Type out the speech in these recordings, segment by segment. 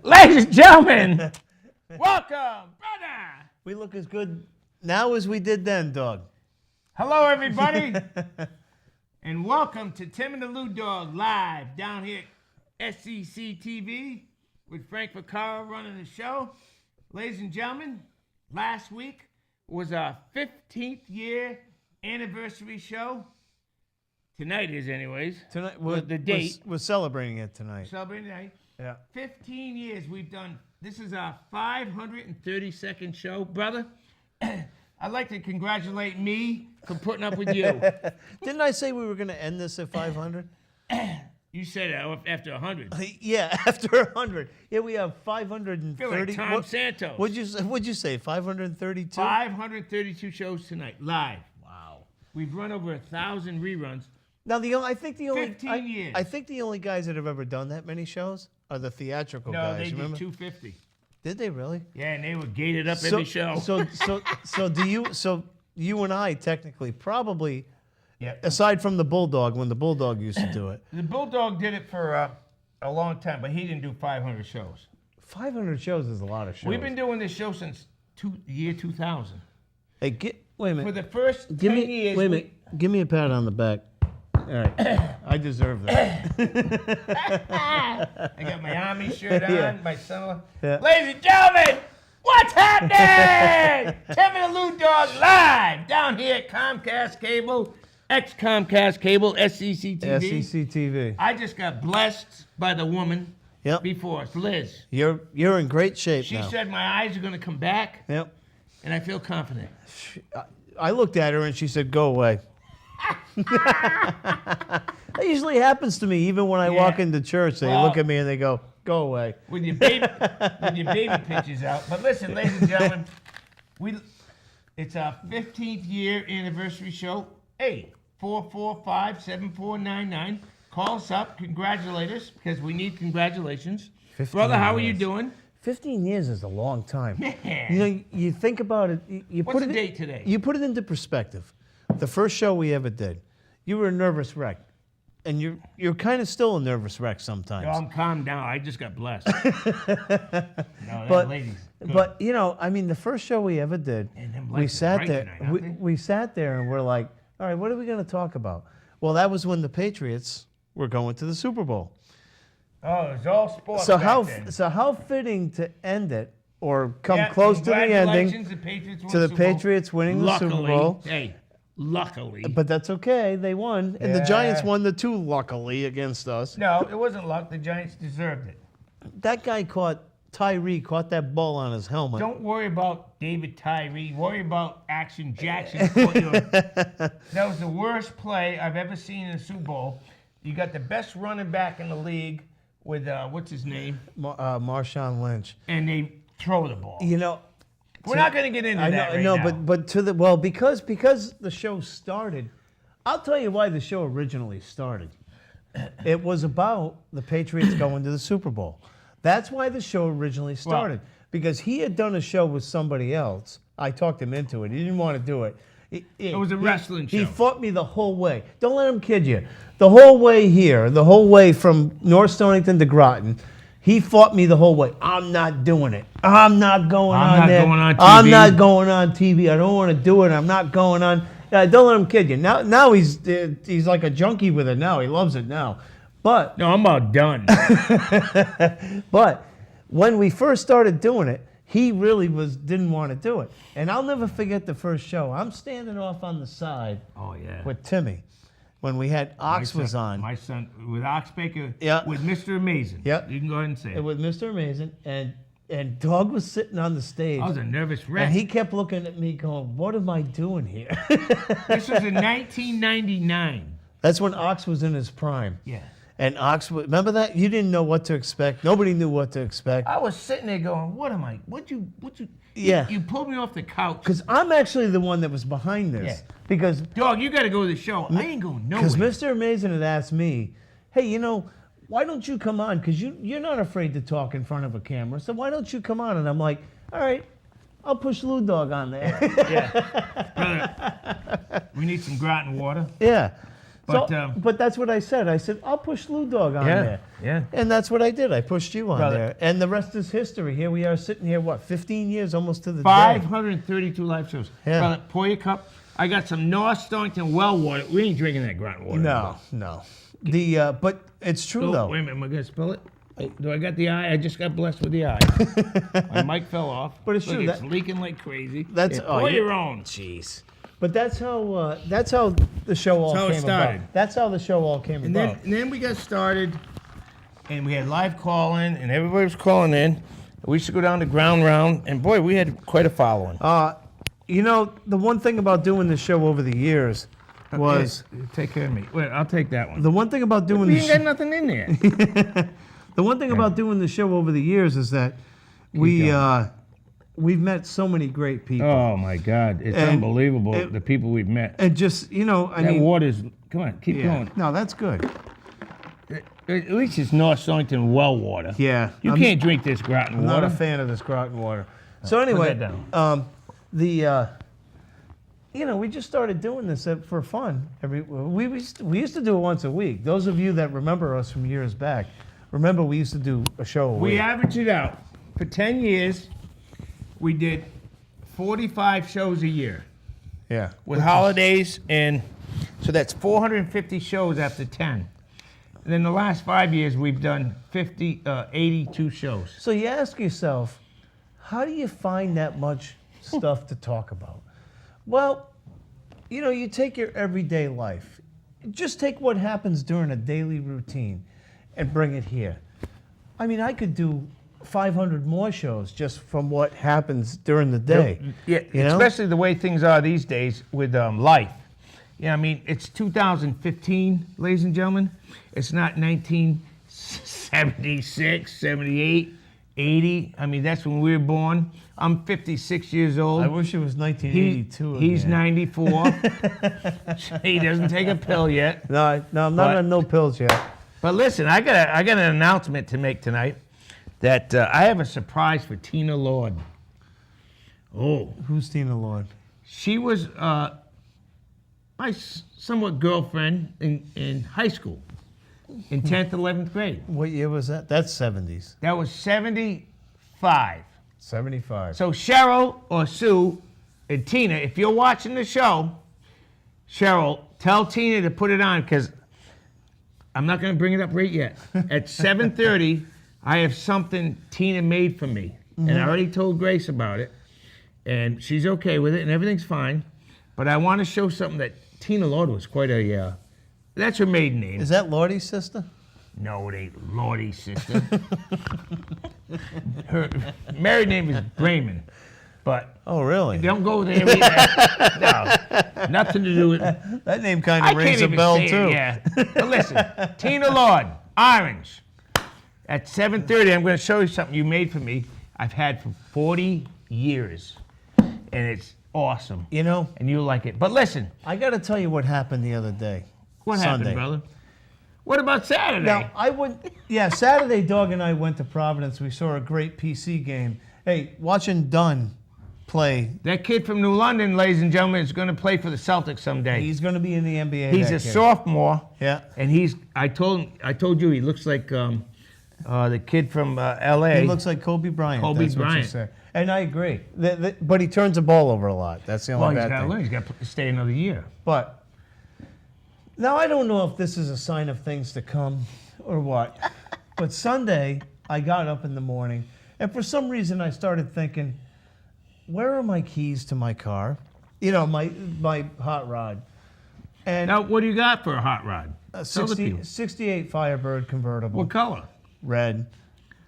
Ladies and gentlemen, welcome, brother. We look as good now as we did then, dog. Hello, everybody, and welcome to Tim and Lew Dog live down here at SEC TV with Frank Vaccaro running the show. Ladies and gentlemen, last week was our 15th year anniversary show. Tonight is, anyways. Tonight, the date. We're celebrating it tonight. Celebrating tonight. Yeah. 15 years we've done. This is our 532nd show, brother. I'd like to congratulate me for putting up with you. Didn't I say we were going to end this at 500? You said after 100. Yeah, after 100. Yeah, we have 530. Feel like Tom Santos. What'd you say? 532. 532 shows tonight, live. Wow. We've run over 1,000 reruns. Now I think the only 15 years. I think the only guys that have ever done that many shows are the theatrical guys. No, they remember? did 250. Did they really? Yeah, and they were gated up every show. So you and I technically probably, yeah. aside from the Bulldog, when the Bulldog used to do it. The Bulldog did it for a long time, but he didn't do 500 shows. 500 shows is a lot of shows. We've been doing this show since the year 2000. Hey, wait a minute. For the first 10 years. Wait a minute. Give me a pat on the back. All right. I deserve that. I got my Army shirt on, Yeah. my son. Yeah. Ladies and gentlemen, what's happening? Tim and Lew Dog live down here at Comcast Cable, ex-Comcast Cable, SEC TV. SEC TV. I just got blessed by the woman Yep. before us, Liz. You're in great shape She now. said my eyes are going to come back, Yep. and I feel confident. I looked at her and she said, "Go away." That usually happens to me, even when I walk into church. They look at me and they go, "Go away." With your baby pictures out. But listen, ladies and gentlemen, it's our 15th year anniversary show. 844-57499. Call us up, congratulate us, because we need congratulations. Brother, how are you doing? 15 years is a long time. Man. You know, you think about it. What's the date today? You put it into perspective. The first show we ever did, you were a nervous wreck, and you're kind of still a nervous wreck sometimes. No, I'm calm now. I just got blessed. Ladies. Good. But you know, I mean, the first show we ever did, we sat there. We sat there and we're like, all right, what are we going to talk about? Well, that was when the Patriots were going to the Super Bowl. Oh, it was all sports. So back how fitting to end it or come then. close to the ending Patriots to the Patriots winning the Super Bowl. Hey, luckily. But that's okay. They won, and the Giants won the two luckily against us. No, it wasn't luck. The Giants deserved it. That guy Tyree caught that ball on his helmet. Don't worry about David Tyree. Worry about Action Jackson. That was the worst play I've ever seen in a Super Bowl. You got the best running back in the league with, what's his name? Marshawn Lynch. And they throw the ball. You know, we're not going to get into that right now. but because the show started, I'll tell you why the show originally started. It was about the Patriots going to the Super Bowl. That's why the show originally started. Because he had done a show with somebody else. I talked him into it. He didn't want to do it. It was a wrestling show. He fought me the whole way. Don't let him kid you. The whole way here, the whole way from North Stonington to Groton, he fought me the whole way. I'm not doing it. I'm not going on there. I'm not going on TV. I don't want to do it. I'm not going on. Don't let him kid you. Now he's like a junkie with it now. He loves it now. But no, I'm about done. But when we first started doing it, he really didn't want to do it. And I'll never forget the first show. I'm standing off on the side with Timmy when we had Ox was on. My son, with Ox Baker, Yeah. with Mr. Amazing. Yep. You can go ahead and say it. With Mr. Amazing, and Dog was sitting on the stage. I was a nervous wreck. And he kept looking at me going, what am I doing here? This was in 1999. That's when Ox was in his prime. Yeah. And Ox, remember that? You didn't know what to expect. Nobody knew what to expect. I was sitting there going, what am I? What you? Yeah. You pulled me off the couch. Because I'm actually the one that was behind this. Yeah. Because Dog, you got to go to the show. I ain't going nowhere. Because Mr. Amazing had asked me, hey, you know, why don't you come on? Because you're not afraid to talk in front of a camera. So why don't you come on? And I'm like, all right, I'll push Lew Dog on there. Yeah. Brother, we need some Groton water. Yeah. But that's what I said. I said, I'll push Lew Dog on there. Yeah. And that's what I did. I pushed you on Brother. there. And the rest is history. Here we are sitting here, 15 years almost to the day. 532 live shows. Yeah. Brother, pour your cup. I got some North Stonington well water. We ain't drinking that ground water. No. But it's true, though. Wait a minute, am I going to spill it? Do I got the eye? I just got blessed with the eye. My mic fell off. But it's true. It's leaking like crazy. Pour your own. Jeez. But that's how the show all came about. That's how the show all came about. And then we got started, and we had live call-in, and everybody was calling in. We used to go down to ground round, and boy, we had quite a following. The one thing about doing the show over the years was... Take care of me. Wait, I'll take that one. The one thing about doing we ain't got nothing in there. The one thing about doing the show over the years is that we've met so many great people. Oh my God, it's unbelievable the people we've met. And just water's. Come on, keep going. No, that's good. At least it's North Stonington well water. Yeah, you can't drink this Groton water. I'm not a fan of this Groton water. So anyway, we just started doing this for fun. We used to do it once a week. Those of you that remember us from years back. Remember, we used to do a show a week. We averaged it out. For 10 years, we did 45 shows a year. Yeah. With holidays, and so that's 450 shows after 10. And then the last 5 years, we've done 82 shows. So you ask yourself, how do you find that much stuff to talk about? Well, you take your everyday life. Just take what happens during a daily routine and bring it here. I mean, I could do 500 more shows just from what happens during the day. Yeah, especially the way things are these days with life. Yeah, I mean, it's 2015, ladies and gentlemen. It's not 1976, 78, 80. I mean, that's when we were born. I'm 56 years old. I wish it was 1982. He's 94. He doesn't take a pill yet. No, I'm not on no pills yet. But listen, I got an announcement to make tonight that I have a surprise for Tina Lord. Oh. Who's Tina Lord? She was my somewhat girlfriend in high school, in 10th, 11th grade. What year was that? That's 70s. That was 75. 75. So Cheryl or Sue and Tina, if you're watching the show, Cheryl, tell Tina to put it on, because I'm not going to bring it up right yet. At 7:30, I have something Tina made for me. Mm-hmm. And I already told Grace about it. And she's okay with it, and everything's fine. But I want to show something that Tina Lord was quite a... that's her maiden name. Is that Lordy's sister? No, it ain't Lordy's sister. Her married name is Brayman. But oh, really? Don't go there either. No, nothing to do with it. That name kind of rings a bell, too. Yeah. But listen, Tina Lord, Orange. At 7:30, I'm going to show you something you made for me. I've had for 40 years. And it's awesome. And you'll like it. But listen. I got to tell you what happened the other day. What happened, brother? What about Saturday? Now, Saturday, Dog and I went to Providence. We saw a great PC game. Hey, watching Dunn play. That kid from New London, ladies and gentlemen, is going to play for the Celtics someday. He's going to be in the NBA. He's a sophomore. Yeah. And I told you, he looks like the kid from L.A. He looks like Kobe Bryant. Kobe Bryant. What you say. And I agree. But he turns the ball over a lot. That's the only bad thing. He's got to stay another year. But now I don't know if this is a sign of things to come or what. But Sunday, I got up in the morning, and for some reason I started thinking, where are my keys to my car? My hot rod. And now, what do you got for a hot rod? A 68 Firebird convertible. What color? Red.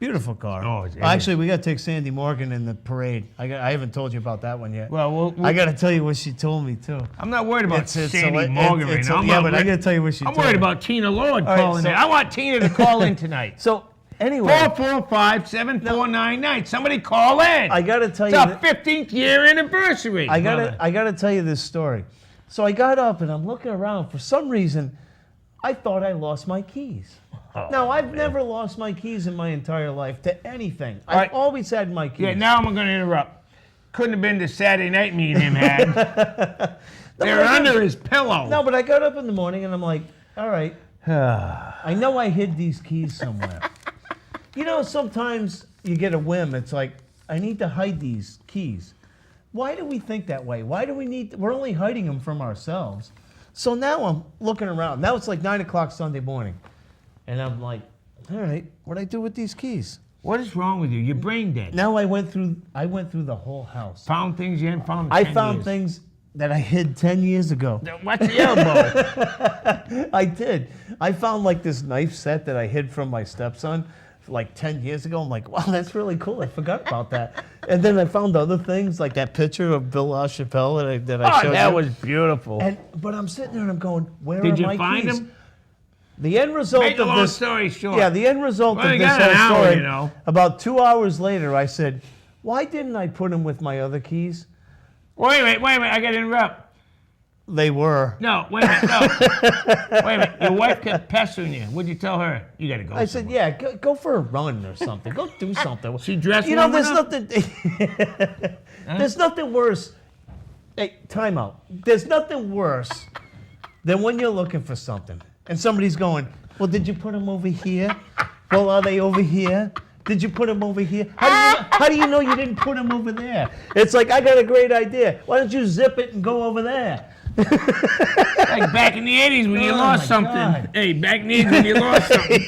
Beautiful car. Oh, actually, we got to take Sandy Morgan in the parade. I haven't told you about that one yet. Well, I got to tell you what she told me, too. I'm not worried about Sandy Morgan right now. Yeah, but I got to tell you what she told me. I'm worried about Tina Lord calling in. I want Tina to call in tonight. So, anyway. 445-7499. Somebody call in. I got to tell you. It's our 15th year anniversary. I got to tell you this story. So I got up and I'm looking around. For some reason, I thought I lost my keys. Now, I've never lost my keys in my entire life to anything. I've always had my keys. Yeah, now I'm going to interrupt. Couldn't have been the Saturday night me and him had. They're under his pillow. No, but I got up in the morning and I'm like, all right, I know I hid these keys somewhere. You know, sometimes you get a whim. It's like, I need to hide these keys. Why do we think that way? Why do we need, we're only hiding them from ourselves. So now I'm looking around. Now it's like 9 o'clock Sunday morning. And I'm like, all right, what'd I do with these keys? What is wrong with you? You're brain dead. Now I went through the whole house. Found things you hadn't found in 10 I found years. things that I hid 10 years ago. Watch the elbow. I did. I found like this knife set that I hid from my stepson like 10 years ago. I'm like, wow, that's really cool. I forgot about that. And then I found other things like that picture of Bill LaChapelle that I showed you. That was beautiful. But I'm sitting there and I'm going, where Did are you my find keys? them? The end result Make a of long this story short. Yeah, the end result Well, of you this got whole an hour, story. you know. About 2 hours later, I said, why didn't I put them with my other keys? Wait a minute. I got to interrupt. They were. No, wait a minute. No. Wait a minute. Your wife kept pestering you. What'd you tell her? You got to go I said, somewhere. yeah, go for a run or something. Go do something. She dressed You know, warm there's enough? nothing. There's nothing worse. Hey, time out. There's nothing worse than when you're looking for something and somebody's going, well, did you put them over here? Well, are they over here? Did you put them over here? How do you know you didn't put them over there? It's like, I got a great idea. Why don't you zip it and go over there? Like back in the 80s when you lost something. God. Hey, back in the 80s when you lost something.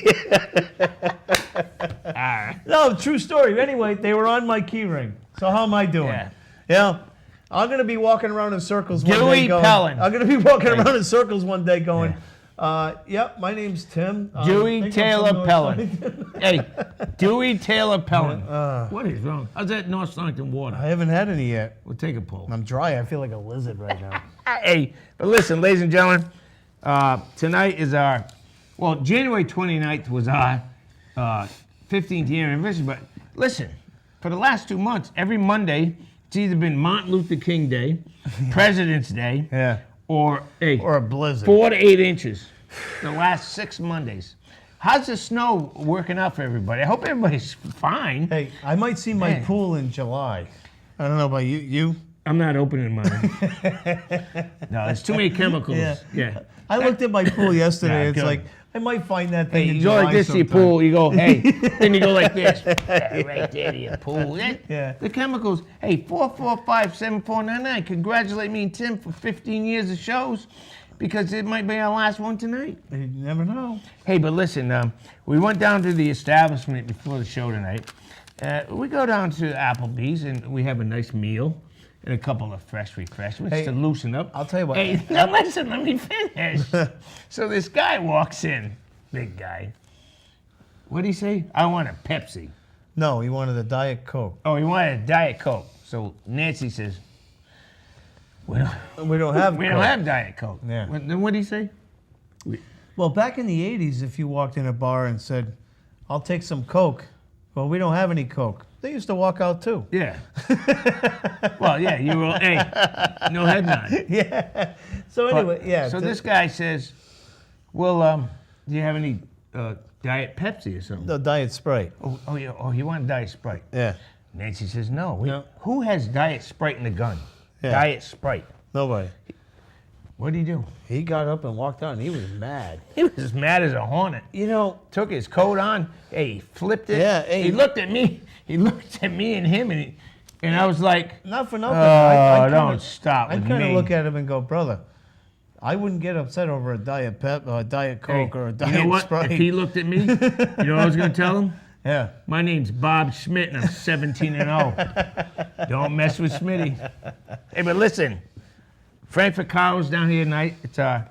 All right. No, true story. Anyway, they were on my key ring. So how am I doing? Yeah. I'm going to be walking around in circles one Dewey day going. Pellin. I'm going to be walking around in circles one day going, yep, my name's Tim. Dewey Taylor Pellin. Hey, Dewey Taylor Pellin. What is wrong? How's that North Stonington water? I haven't had any yet. We'll take a pull. I'm dry. I feel like a lizard right now. Hey, but listen, ladies and gentlemen, tonight is January 29th was our 15th year anniversary. But listen, for the last 2 months, every Monday, it's either been Martin Luther King Day, President's Day, or a blizzard. 4 to 8 inches the last 6 Mondays. How's the snow working out for everybody? I hope everybody's fine. Hey, I might see my pool in July. I don't know about you. You? I'm not opening mine. No, there's too many chemicals. Yeah. I looked at my pool yesterday. Yeah, it's good. like, I might find that Hey, thing in you go July like this to your sometime. pool, you go, hey, then you go like this. Right there to your pool. Yeah. The chemicals, hey, 445-7499. Congratulate me and Tim for 15 years of shows because it might be our last one tonight. You never know. Hey, but listen, we went down to the establishment before the show tonight. We go down to Applebee's and we have a nice meal and a couple of fresh refreshments to loosen up. I'll tell you what. Hey, now listen, let me finish. So this guy walks in, big guy. What'd he say? I want a Pepsi. No, he wanted a Diet Coke. Oh, he wanted a Diet Coke. So Nancy says, we don't have Diet Coke. Yeah. Then what'd he say? Well, back in the 80s, if you walked in a bar and said, I'll take some Coke, well, we don't have any Coke. They used to walk out too. Yeah. Well, yeah, you were, hey, no head nod. Yeah. So anyway, So this guy says, well, do you have any Diet Pepsi or something? The Diet Sprite. Oh, yeah. Oh, you want Diet Sprite? Yeah. Nancy says, no. No. Who has Diet Sprite in the gun? Yeah. Diet Sprite. Nobody. What did he do? He got up and walked out, and he was mad. He was as mad as a hornet. You know, Took his coat on. Hey, he flipped it. Yeah, hey. He looked at me. He looked at me and him, and I was like, not for nothing. oh, don't stop I with kind of me. look at him and go, brother, I wouldn't get upset over a Diet Diet Coke or a Diet you know what? Sprite. If he looked at me, you know what I was going to tell him? Yeah. My name's Bob Schmidt, and I'm 17-0. Don't mess with Smitty. Hey, but listen, Frankfurt Carl's down here tonight. It's our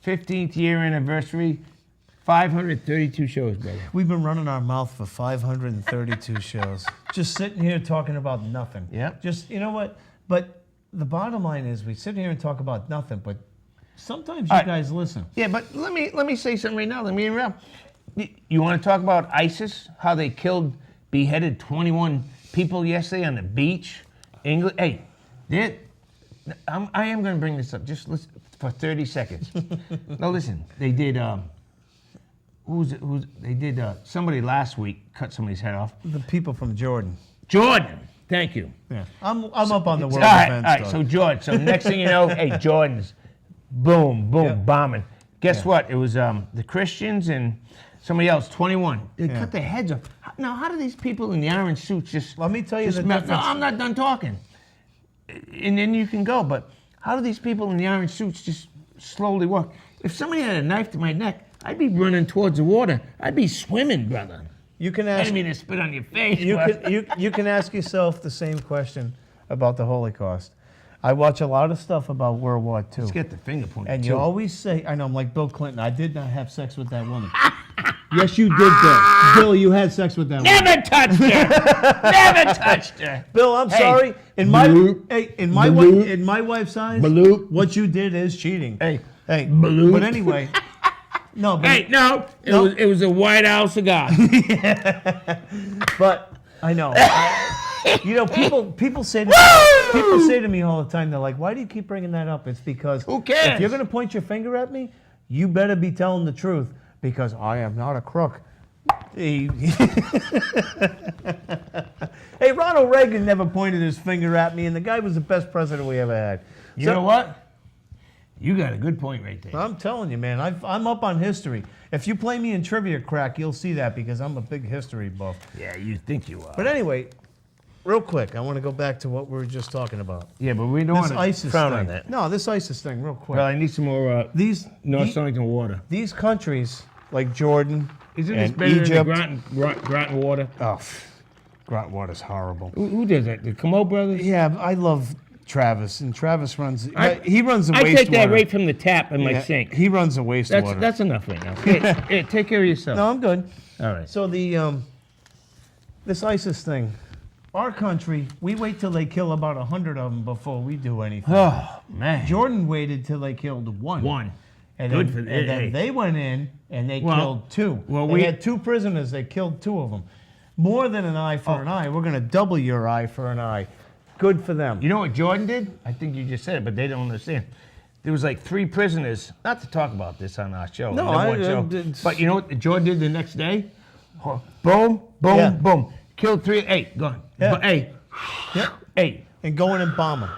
15th year anniversary. 532 shows, brother. We've been running our mouth for 532 shows. Just sitting here talking about nothing. Yep. Just, you know what? But the bottom line is we sit here and talk about nothing, but sometimes you guys listen. Yeah, but let me say something right now. Let me interrupt. You want to talk about ISIS? How they beheaded 21 people yesterday on the beach? England. Hey, I am going to bring this up. Just listen for 30 seconds. No, listen. They did. They did. Somebody last week cut somebody's head off. The people from Jordan. Jordan. Thank you. Yeah. I'm up on the world All right, events. all right. Doug. So George. So next thing you know, hey, Jordan's, boom, bombing. Guess what? It was the Christians and somebody else. 21. They cut their heads off. Now, how do these people in the orange suits just? Let me tell you the melt? difference. No, I'm not done talking. And then you can go. But how do these people in the orange suits just slowly walk? If somebody had a knife to my neck, I'd be running towards the water. I'd be swimming, brother. You can I ask. didn't mean to spit on your face. You can ask yourself the same question about the Holocaust. I watch a lot of stuff about World War II. Let's get the finger pointed. And too. you always say, I know, I'm like Bill Clinton. I did not have sex with that woman. Yes, you did, Bill. Bill, you had sex with that woman. Never touched her. Never touched her. Bill, I'm Hey, sorry. In my wife's eyes, Bloop. what you did is cheating. Hey, But anyway, no. But, hey, no, it was a White House cigar. But I know. People say to me all the time, they're like, "Why do you keep bringing that up?" It's because Who cares? if you're going to point your finger at me, you better be telling the truth because I am not a crook. Hey, Ronald Reagan never pointed his finger at me, and the guy was the best president we ever had. You know what? You got a good point right there. I'm telling you, man, I'm up on history. If you play me in trivia crack, you'll see that because I'm a big history buff. Yeah, you think you are. But anyway, real quick, I want to go back to what we were just talking about. Yeah, but we don't This want to ISIS frown thing. on that. No, this ISIS thing, real quick. Well, I need some more North Stonington water. These countries like Jordan Isn't this and better Egypt. than the Groton water? Oh, Groton water's horrible. Who does that? The Comeau brothers? Yeah, I love Travis, and Travis runs. I- He runs the I wastewater. take that right from the tap in my Yeah, sink. He runs the wastewater. That's enough right now. Hey, take care of yourself. No, I'm good. All right. So the this ISIS thing, our country, we wait till they kill about 100 of them before we do anything. Oh, man. Jordan waited till they killed one. One. And Good then, for and hey. then they went in and they Well, killed two. well, they we- had two prisoners. They killed two of them. More than an eye for an eye. We're going to double your eye for an eye. Good for them. You know what Jordan did? I think you just said it, but they don't understand. There was like 3 prisoners. Not to talk about this on our show. No, number one I show. did. But you know what Jordan did the next day? Boom, boom, Yeah. boom. Killed 3. Hey, go on. Yeah. Hey, Yep. hey. And go in and bomb them.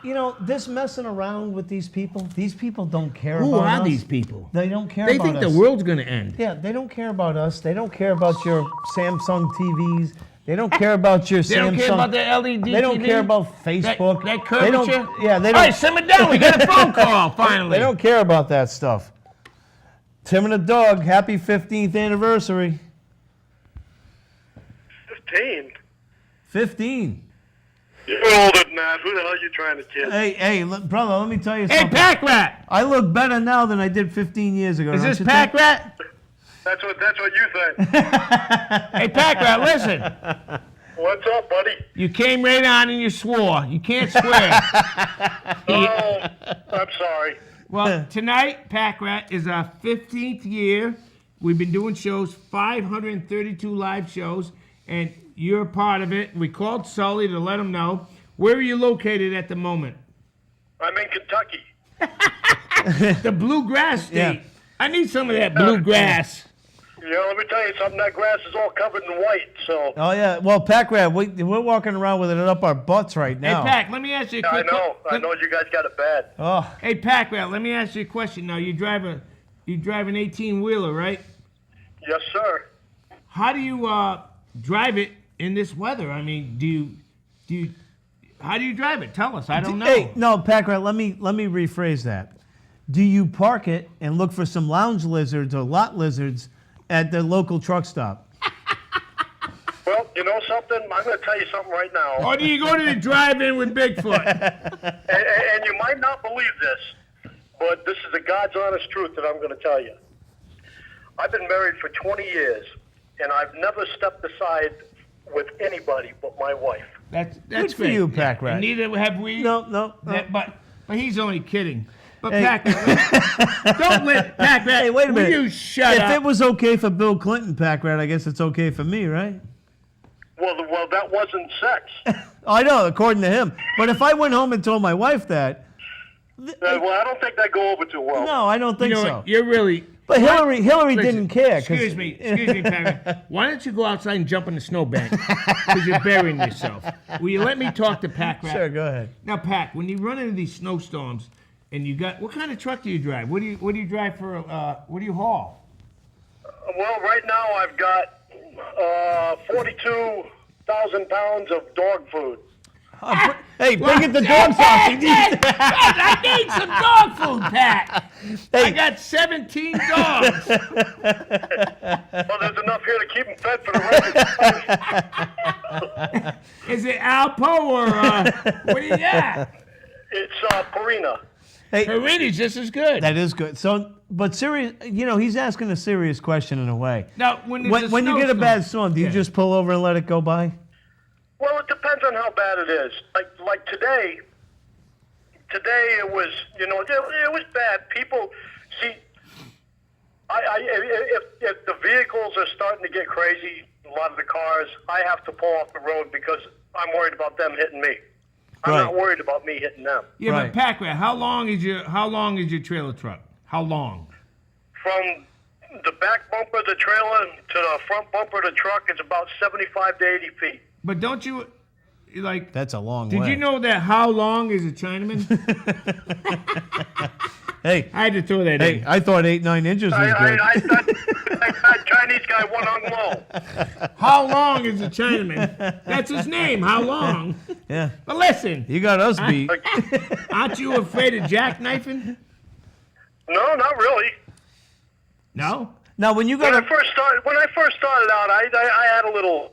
You know, this messing around with these people don't care Who about us. are these people? They don't care They about think us. the world's going to end. Yeah, they don't care about us. They don't care about your Samsung TVs. They don't care about your They Samsung. don't care about the LED They don't TV? care about Facebook. That They don't. curvature? Yeah, they All don't. right, simmer down. We got a phone call, finally. They don't care about that stuff. Tim and the Dog, happy 15th anniversary. 15? 15. You're older than that. Who the hell are you trying to kid? Hey, brother, let me tell you Hey, something. Pack Rat. I look better now than I did 15 years ago. Is don't this you Pack think? Rat? That's what you think. Hey, Pack Rat, listen. What's up, buddy? You came right on and you swore. You can't swear. Oh, I'm sorry. Well, tonight, Pack Rat, is our 15th year. We've been doing shows, 532 live shows, and you're a part of it. We called Sully to let him know. Where are you located at the moment? I'm in Kentucky. The bluegrass state. Yeah. I need some of that bluegrass. You know, let me tell you something. That grass is all covered in white, so. Oh, yeah. Well, Pack Rat, we're walking around with it up our butts right now. Hey, Pack, let me ask you a I quick know you guys got it bad. Oh, Hey, Pack Rat, let me ask you a question now. You drive an 18-wheeler, right? Yes, sir. How do you drive it in this weather? I mean, how do you drive it? Tell us. I don't know. Hey, no, Pack Rat, let me rephrase that. Do you park it and look for some lounge lizards or lot lizards at the local truck stop? Well, you know something? I'm going to tell you something right now. Or do you go to the drive-in with Bigfoot? And you might not believe this, but this is the God's honest truth that I'm going to tell you. I've been married for 20 years, and I've never stepped aside with anybody but my wife. That's Good for great. you, Pack Rat. And neither have we. No. But he's only kidding. But Hey. Pack Rat, don't let Pack Rat. Hey, wait a minute. Will you shut if up? it was okay for Bill Clinton, Pack Rat, I guess it's okay for me, right? Well, that wasn't sex. I know, according to him. But if I went home and told my wife that, Well, I don't think that go over too well. no, I don't think you know so. what? You're really. But Hillary Listen, didn't care. Excuse me, Perry. Why don't you go outside and jump in the snowbank? Because you're burying yourself. Will you let me talk to Pac Rat? Sure, go ahead. Now, Pac, when you run into these snowstorms, and you got, what kind of truck do you drive? What do you drive for? What do you haul? Well, right now I've got 42,000 pounds of dog food. Hey, bring it the dog sausage. I need some dog food, Pat. Hey. I got 17 dogs. Well, there's enough here to keep them fed for the rest. Is it Alpo or what do you got? It's Purina. Hey, Perini's just as good. that is good. So, but serious, he's asking a serious question in a way. Now, when When you get a bad storm, do you just pull over and let it go by? Well, it depends on how bad it is. Like today it was, it was bad. People, see, if the vehicles are starting to get crazy, a lot of the cars, I have to pull off the road because I'm worried about them hitting me. I'm Right. not worried about me hitting them. Yeah, Right. but Pac-Rat, how long is your trailer truck? How long? From the back bumper of the trailer to the front bumper of the truck, it's about 75 to 80 feet. But don't you like? That's a long way. Did you know that how long is a Chinaman? Hey, I had to throw that in. I thought 8-9 inches was good. I thought that Chinese guy went on low. How long is a Chinaman? That's his name. How long? Yeah, But listen, you got us beat. aren't you afraid of jackknifing? No, not really. No. Now, when you When got I first started out, I had a little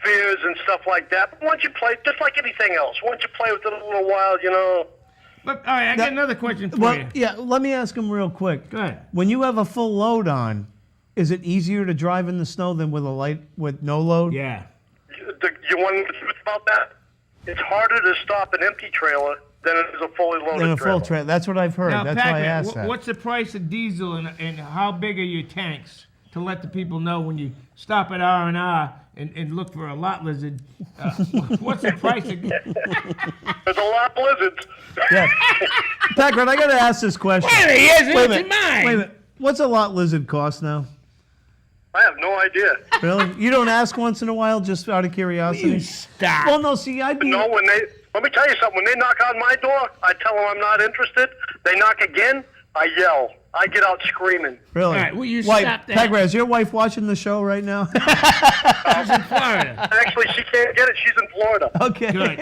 fears and stuff like that. But once you play, just like anything else, once you play with it a little while, But all right, I got another question for well, you. yeah, let me ask him real quick. Go ahead. When you have a full load on, is it easier to drive in the snow than with no load? Yeah. You want to know the truth about that? It's harder to stop an empty trailer than it is a fully loaded In a trailer. full trailer. That's what I've heard. Now, That's why I Pac-Man, asked that. what's the price of diesel and how big are your tanks to let the people know when you stop at R&R and look for a lot lizard? What's the price of? There's a lot of blizzards. Yeah. Pac-Man, I got to ask this question. There he is. Wait a It's minute. mine. Wait a minute. What's a lot lizard cost now? I have no idea. Really? You don't ask once in a while just out of curiosity? You stop. Well, no, see, I'd be... No, let me tell you something. When they knock on my door, I tell them I'm not interested. They knock again, I yell. I get out screaming. Really? All right, will you Wait, stop that? Pac-Man, is your wife watching the show right now? She's in Florida. Actually, she can't get it. She's in Florida. Okay. Good.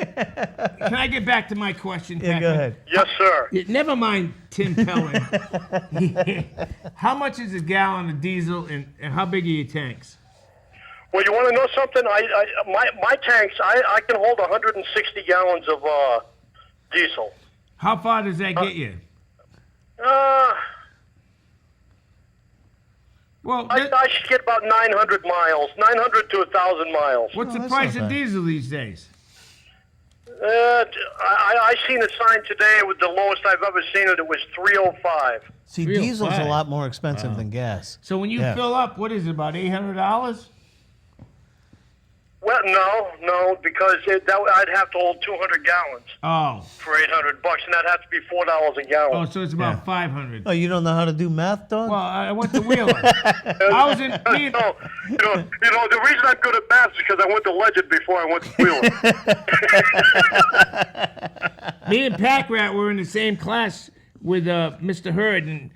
Can I get back to my question? Yeah, go Pac-Man? ahead. Yes, sir. Yeah, never mind Tim Pellin. How much is a gallon of diesel and how big are your tanks? Well, you want to know something? My tanks, I can hold 160 gallons of diesel. How far does that get you? Well, I should get about 900 miles, 900 to 1,000 miles. what's the that's price not of bad. diesel these days? I seen a sign today with the lowest I've ever seen it. It was 305. See, 305. diesel's a lot more expensive than gas. So when you Yeah. fill up, what is it, about $800? Well, no, because I'd have to hold 200 gallons Oh. for $800, and that'd have to be $4 a gallon. Oh, so it's about Yeah. 500. Oh, you don't know how to do math, dog? Well, I went to Wheeler. I was in me and, No, the reason I'm good at math is because I went to Legend before I went to Wheeler. me and Pac-Rat were in the same class with Mr. Hurd, and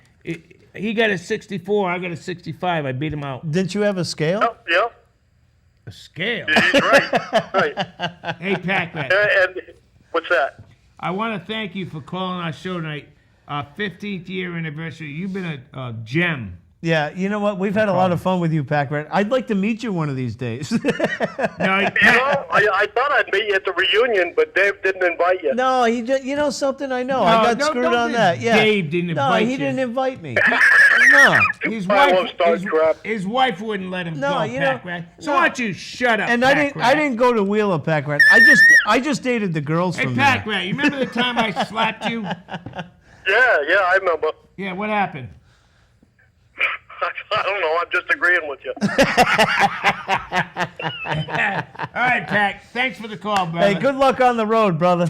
he got a 64, I got a 65. I beat him out. Didn't you have a scale? Yep, A scale. he's right. Right. Hey, Pac-Rat. And what's that? I want to thank you for calling our show tonight. Our 15th year anniversary. You've been a gem. Yeah, you know what? We've had a lot of fun with you, Pac-Rat. I'd like to meet you one of these days. No, I thought I'd meet you at the reunion, but Dave didn't invite you. No, he just, you know something? I know. I got no, screwed don't on be- that. Yeah. Dave didn't No, invite he you. didn't invite me. No. his I won't wife, start crap. his wife wouldn't let him No, go, you know- Pac-Rat. So no. why don't you shut up, And Pac-Rat? I didn't go to Wheeler, Pac-Rat. I just dated the girls Hey, from there. Pac-Rat, you remember the time I slapped you? Yeah, I remember. Yeah, what happened? I don't know. I'm just agreeing with you. All right, Pac. Thanks for the call, brother. Hey, good luck on the road, brother.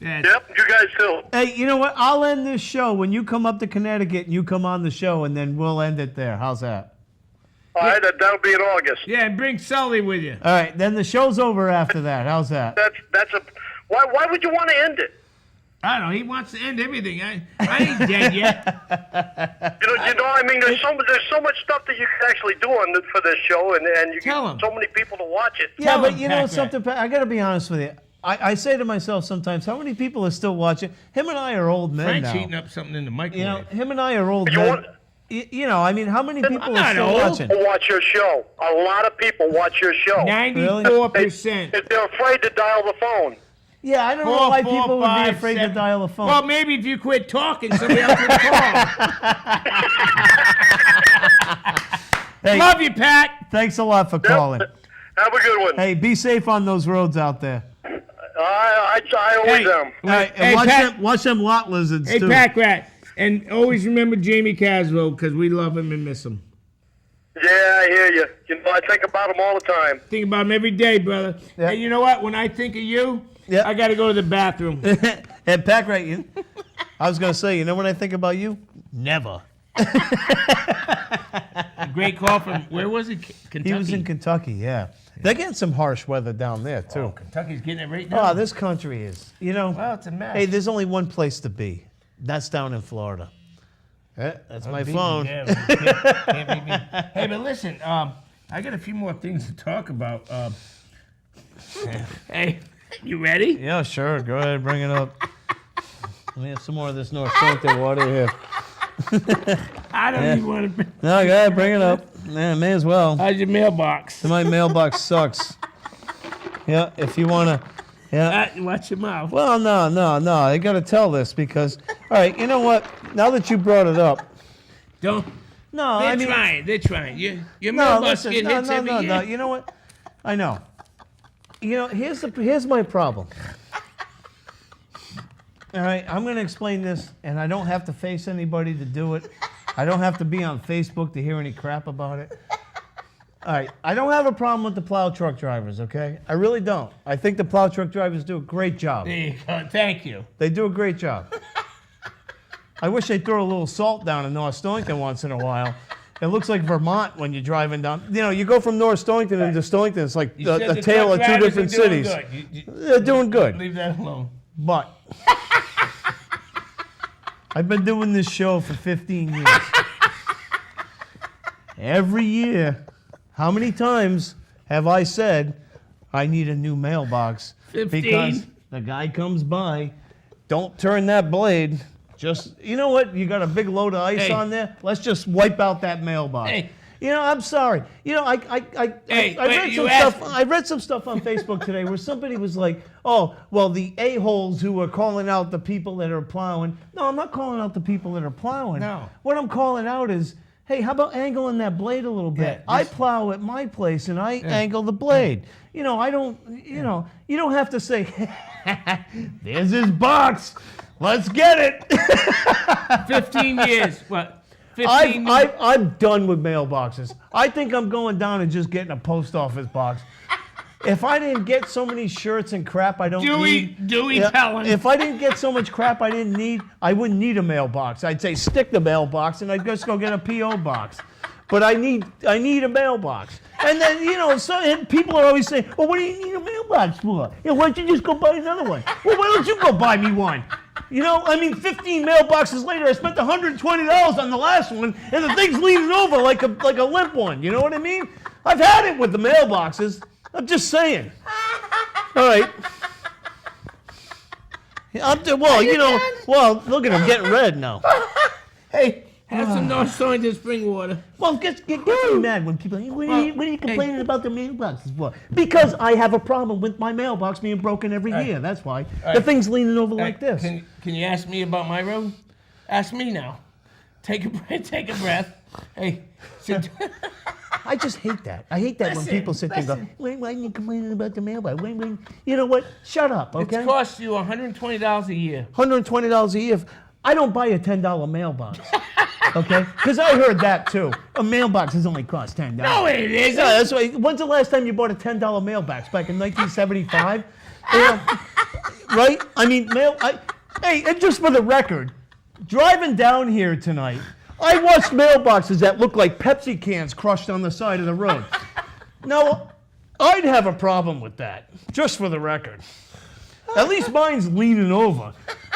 Yeah. Yep, you guys too. Hey, you know what? I'll end this show when you come up to Connecticut and you come on the show, and then we'll end it there. How's that? All right, that'll be in August. Yeah, and bring Sully with you. All right, then the show's over after that. How's that? That's a. Why would you want to end it? I don't know. He wants to end everything. I ain't dead yet. You know. I mean, there's so much stuff that you can actually do for this show, and you Tell get 'em. so many people to watch it. Yeah, Tell but him, you know Pac-Man. something, Pat? I got to be honest with you. I say to myself sometimes, how many people are still watching? Him and I are old men Frank's now. heating up something in the microwave. You know, him and I are old You men. want- You know, I mean, how many people are not still old. watching? People watch your show. A lot of people watch your show. 94%. They're afraid to dial the phone. Yeah, I don't know why people would be afraid to dial a phone. Well, maybe if you quit talking, somebody else would call. Hey, Love you, Pat. thanks a lot for calling. Have a good one. Hey, be safe on those roads out there. I always Hey. am. All right, and Hey, Pat. watch them lot lizards Hey, too. Pac Rat. And always remember Jamie Caswell, because we love him and miss him. Yeah, I hear you. You know, I think about them all the time. Think about him every day, brother. Yeah. And you know what? When I think of you, Yeah. I got to go to the bathroom. And Pac Rat, I was gonna say, you know what I think about you? Never. A great call from, where was he? Kentucky. He was in Kentucky, yeah. They're getting some harsh weather down there too. Oh, Kentucky's getting it right now. Oh, this country is. You know. Well, it's a mess. Hey, there's only one place to be. That's down in Florida. That's my Beat me, phone. yeah, but you can't beat me. Hey, but listen, I got a few more things to talk about. Hey, you ready? Yeah, sure. Go ahead, bring it up. Let me have some more of this North Sanctum water here. I don't even want to. No, go ahead, bring it up. Yeah, may as well. How's your mailbox? My mailbox sucks. Yeah, if you want to. Yeah. Watch your mouth. Well, no. I got to tell this because, all right, you know what? Now that you brought it up. Don't. No, They're I mean. trying. They're trying. Your No, mailbox listen. get hits every year. No. You know what? I know. You know, here's my problem. All right, I'm going to explain this, and I don't have to face anybody to do it. I don't have to be on Facebook to hear any crap about it. All right, I don't have a problem with the plow truck drivers, okay? I really don't. I think the plow truck drivers do a great job. There you go. Thank you. They do a great job. I wish they'd throw a little salt down in North Stonington once in a while. It looks like Vermont when you're driving down. You know, you go from North Stonington into Stonington, it's like You said the the tale of truck two drivers are different doing cities. good. They're doing good. Leave that alone. But I've been doing this show for 15 years. Every year, how many times have I said, I need a new mailbox? 15. Because the guy comes by, don't turn that blade. Just, you know what? You got a big load of ice Hey. on there? Let's just wipe out that mailbox. Hey. You know, I'm sorry. You know, I Hey, read wait, some you stuff. asked- I read some stuff on Facebook today where somebody was like, "Oh, well, the a-holes who are calling out the people that are plowing." No, I'm not calling out the people that are plowing. No. What I'm calling out is, hey, how about angling that blade a little bit? Yeah, I plow at my place and I angle the blade. You know, I don't. You know, you don't have to say, "There's his box. Let's get it." 15 years. What? 15 I'm done with mailboxes. I think I'm going down and just getting a post office box. If I didn't get so many shirts and crap I don't need. Dewey Pellin. If I didn't get so much crap I didn't need, I wouldn't need a mailbox. I'd say stick the mailbox and I'd just go get a P.O. box. But I need a mailbox. And then, you know, and people are always saying, well, what do you need a mailbox for? You know, why don't you just go buy another one? Well, why don't you go buy me one? You know, I mean, 15 mailboxes later, I spent $120 on the last one, and the thing's leaning over like a limp one. You know what I mean? I've had it with the mailboxes. I'm just saying. All right. Well, look at him getting red now. Hey, have some North Stonington spring water. Well, get me mad when people, what are you complaining about the mailboxes for? Because I have a problem with my mailbox being broken every year. That's why. The thing's leaning over like this. Can you ask me about my road? Ask me now. Take a breath. Take a breath. Hey, sit. I just hate that. I hate that when Listen, people sit there and go, listen. why are you complaining about the mailbox? You know what? Shut up, okay? It's cost you $120 a year. $120 a year. I don't buy a $10 mailbox, okay? Because I heard that too. A mailbox is only cost $10. No, it isn't. Yeah, that's why. When's the last time you bought a $10 mailbox? Back in 1975? You know, right? I mean, hey, and just for the record, driving down here tonight, I watched mailboxes that look like Pepsi cans crushed on the side of the road. Now, I'd have a problem with that, just for the record. At least mine's leaning over,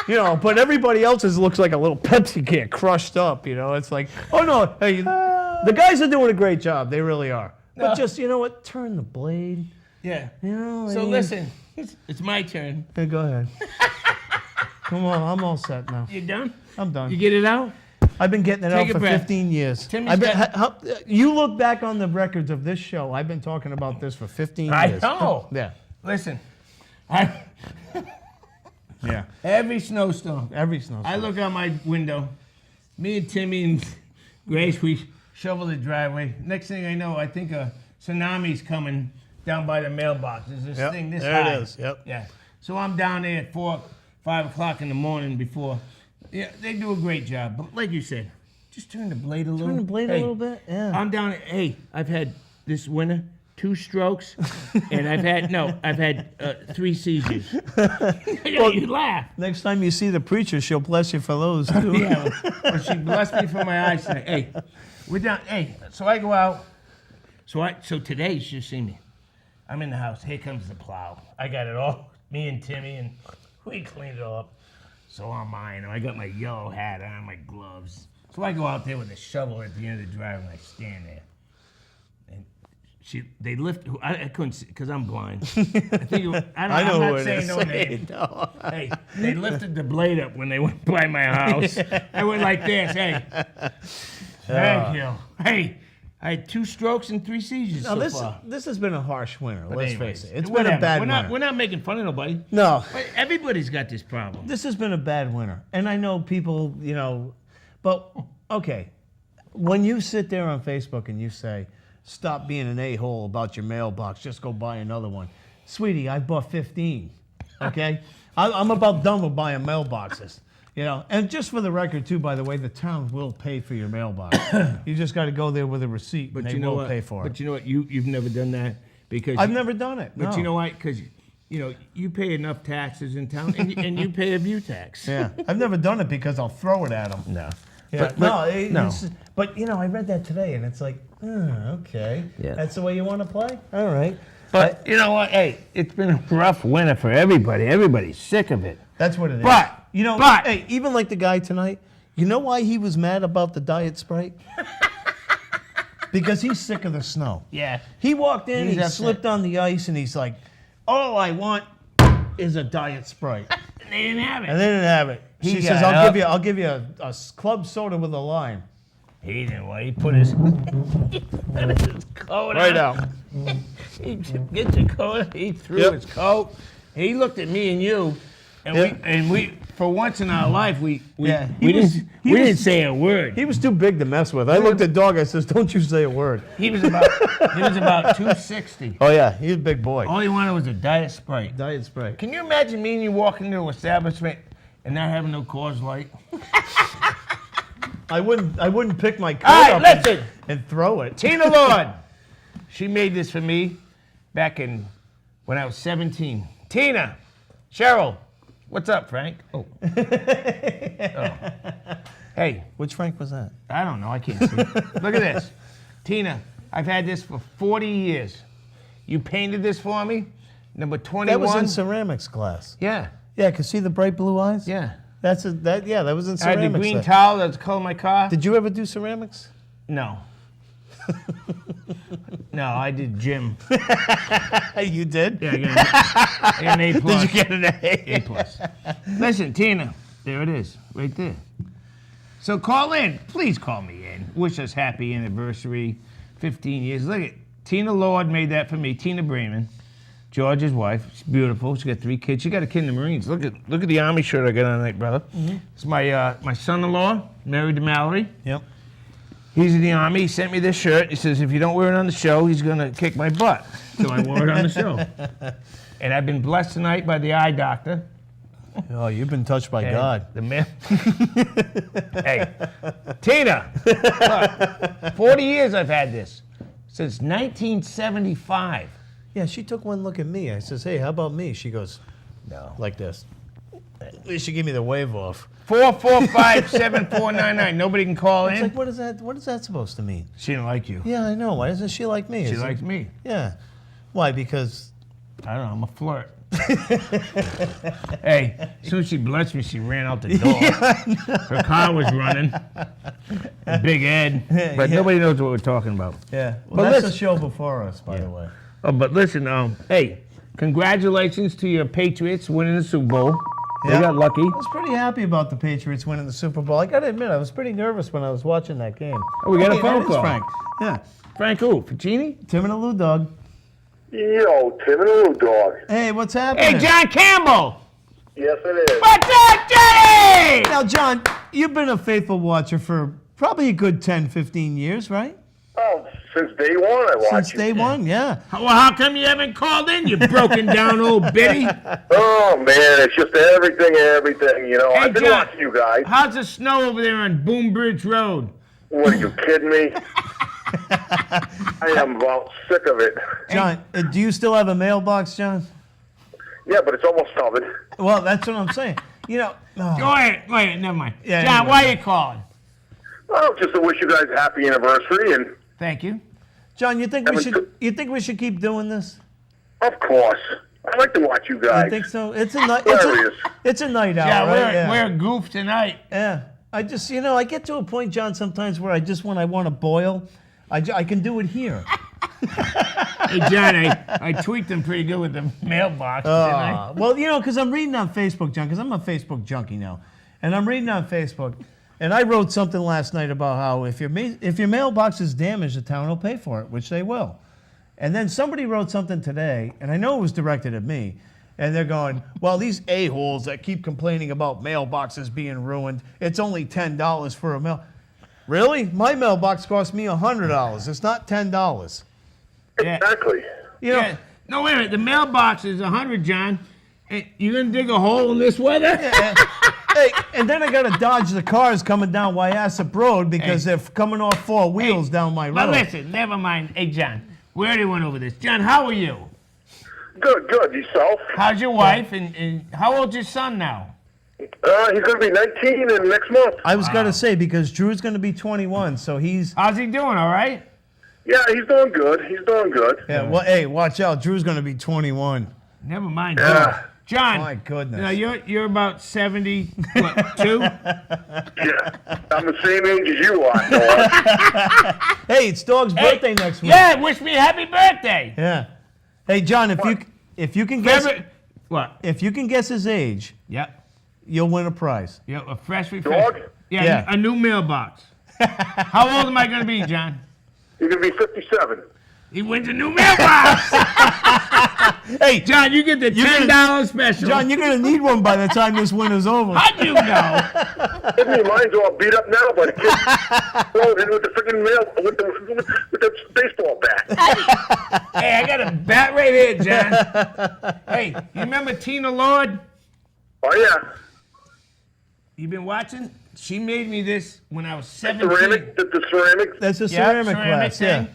but everybody else's looks like a little Pepsi can crushed up, It's like, oh no, hey, the guys are doing a great job. They really are. But just, you know what, turn the blade. Yeah. So listen, it's my turn. Hey, go ahead. Come on, I'm all set now. You done? I'm done. You get it out? I've been getting it out for 15 years. You look back on the records of this show, I've been talking about this for 15 years. I know. Yeah. Listen, Yeah. every snowstorm, I look out my window. Me and Timmy and Grace, we shovel the driveway. Next thing I know, I think a tsunami's coming down by the mailbox. There's this thing this high. There it is. Yep. Yeah. So I'm down there at 5 o'clock in the morning before. Yeah, they do a great job. But like you said, just turn the blade a little. Turn the blade a little bit. Yeah. I'm down. I've had this winter 2 strokes, and I've had 3 seizures. You laugh. Next time you see the preacher, she'll bless you for those too. Yeah, well, she blessed me for my eyesight. Hey, we're down. Hey, so I go out. So today you should see me. I'm in the house. Here comes the plow. I got it all. Me and Timmy, and we cleaned it all up. So I'm mine. I got my yellow hat on, my gloves. So I go out there with a shovel at the end of the driveway, and I stand there. And they lift. I couldn't see because I'm blind. I think I'm not saying no name. No. Hey, they lifted the blade up when they went by my house. I went like this. Hey, thank you. Hey, I had 2 strokes and 3 seizures so far. This has been a harsh winter. But let's anyways, face it. It's been a bad winter. We're not making fun of nobody. No. But everybody's got this problem. This has been a bad winter. And I know people, but okay. When you sit there on Facebook and you say, stop being an a-hole about your mailbox, just go buy another one. Sweetie, I bought 15, okay? I'm about done with buying mailboxes, And just for the record, too, by the way, the town will pay for your mailbox. You just got to go there with a receipt, and they will pay for it. But you know what? You've never done that because I've never done it. But you know why? Because you pay enough taxes in town, and you pay a view tax. Yeah, I've never done it because I'll throw it at them. No. Yeah, but I read that today, and it's like, okay, that's the way you want to play. All right. But you know what? Hey, it's been a rough winter for everybody. Everybody's sick of it. That's what it is. But hey, even like the guy tonight, you know why he was mad about the Diet Sprite? Because he's sick of the snow. Yeah. He walked in, he slipped on the ice, and he's like, all I want is a Diet Sprite. And they didn't have it. And they didn't have it. She says, I'll give you a club soda with a lime. He didn't want. He put his coat right on. out. He get your coat. He threw his coat. He looked at me and you, and we for once in our life we didn't say a word. He was too big to mess with. I looked at Dog. I says, "Don't you say a word." He was about 260. Oh yeah, he's a big boy. All he wanted was a Diet Sprite. Diet Sprite. Can you imagine me and you walking into an establishment and not having no Coors Light? I wouldn't pick my coat up and throw it. Tina Lord, she made this for me back in when I was 17. Tina, Cheryl, what's up, Frank? Oh. Hey, which Frank was that? I don't know. I can't see. Look at this, Tina. I've had this for 40 years. You painted this for me, number 21. That was in ceramics class. Yeah. Yeah, cause see the bright blue eyes? Yeah. That was in ceramics. I had the green towel that's the color of my car. Did you ever do ceramics? No. No, I did gym. You did? Yeah, I got an A+. Did you get an A? A+. Listen, Tina, there it is, right there. So call in. Please call me in. Wish us happy anniversary, 15 years. Look at Tina Lord made that for me. Tina Bremen. George's wife. She's beautiful. She got 3 kids. She got a kid in the Marines. Look at the Army shirt I got on tonight, brother. Mm-hmm. It's my son-in-law, married to Mallory. Yep. He's in the Army. He sent me this shirt. He says, if you don't wear it on the show, he's going to kick my butt. So I wore it on the show. And I've been blessed tonight by the eye doctor. Oh, you've been touched by God. The man. Hey, Tina, look, 40 years I've had this. Since 1975. Yeah, she took one look at me. I says, hey, how about me? She goes, no. Like this. least you give me the wave off. 445-7499. Nobody can call It's in. like, what is that? What is that supposed to mean? She didn't like you. Yeah, I know. Why doesn't she like me? She Is it- likes me. Yeah. Why? Because I don't know. I'm a flirt. Hey, as soon as she blessed me, she ran out the door. Her car was running. Big Ed. But Yeah. nobody knows what we're talking about. yeah. Well, But that's listen- the show before us, by the way. Oh, but listen, hey, congratulations to your Patriots winning the Super Bowl. They Yeah. got lucky. I was pretty happy about the Patriots winning the Super Bowl. I got to admit, I was pretty nervous when I was watching that game. Oh, we got a Hey, phone that is call. Frank. Yeah. Frank who? Ficini? Tim and Lew Dog. Yo, Tim and Lew Dog. Hey, what's happening? Hey, John Campbell! Yes, it is. What's up, Johnny? Now, John, you've been a faithful watcher for probably a good 10, 15 years, right? Oh, since day one I watched Since you. day one, yeah. Well, how come you haven't called in, you broken down old biddy? Oh, man, it's just everything. Hey, I've been John. watching you guys. How's the snow over there on Boombridge Road? What, are you kidding me? I am about sick of it. John, do you still have a mailbox, John? Yeah, but it's almost covered. Well, that's what I'm saying. You know, oh, Go ahead. Wait, never mind. Yeah, John, anyway. why are you calling? Oh, just to wish you guys a happy anniversary, and Thank you. John, you think we should keep doing this? of course, I like to watch you guys. I think so. It's a night. Hilarious. It's a night out, Yeah, right? we're a goof tonight. Yeah. I just, I get to a point, John, sometimes where when I want to boil, I can do it here. Hey, John, I tweaked them pretty good with the mailbox, didn't I? Well, because I'm reading on Facebook, John, because I'm a Facebook junkie now. And I'm reading on Facebook, and I wrote something last night about how if your mailbox is damaged, the town will pay for it, which they will. And then somebody wrote something today, and I know it was directed at me, and they're going, well, these a-holes that keep complaining about mailboxes being ruined, it's only $10 for a mail. Really? My mailbox cost me $100. It's not $10. Yeah. Exactly. You know, Yeah. No, wait a minute. The mailbox is 100, John. And you gonna dig a hole in this weather? hey, and then I got to dodge the cars coming down Wyassup Road because they're coming off four wheels down my road. But listen, never mind. Hey, John, we already went over this. John, how are you? Good. Yourself? How's your wife? And how old's your son now? He's going to be 19 in next month. I was going to say, because Drew's going to be 21, so he's... How's he doing? All right? Yeah, he's doing good. Yeah, well, hey, watch out. Drew's going to be 21. Never mind. Yeah. John. My goodness. Now you're about 72. Yeah, I'm the same age as you are, Noah. Hey, it's Dog's birthday next week. Yeah, wish me a happy birthday. Yeah. Hey, John, if you can guess What? if you can guess his age, Yep. you'll win a prize. Yep. A fresh Dog? refreshment. Yeah. A new mailbox. How old am I gonna be, John? You're going to be 57. He wins a new mailbox. Hey, John, you get the $10 special. John, you're going to need one by the time this winter's over. How'd you know? Give me mine's all beat up now, but the kid thrown in with the freaking mail with the baseball bat. Hey, I got a bat right here, John. Hey, you remember Tina Lord? Oh yeah, You been watching? She made me this when I was 17. ceramic. The ceramic. That's a Yeah, ceramic glass, thing. yeah.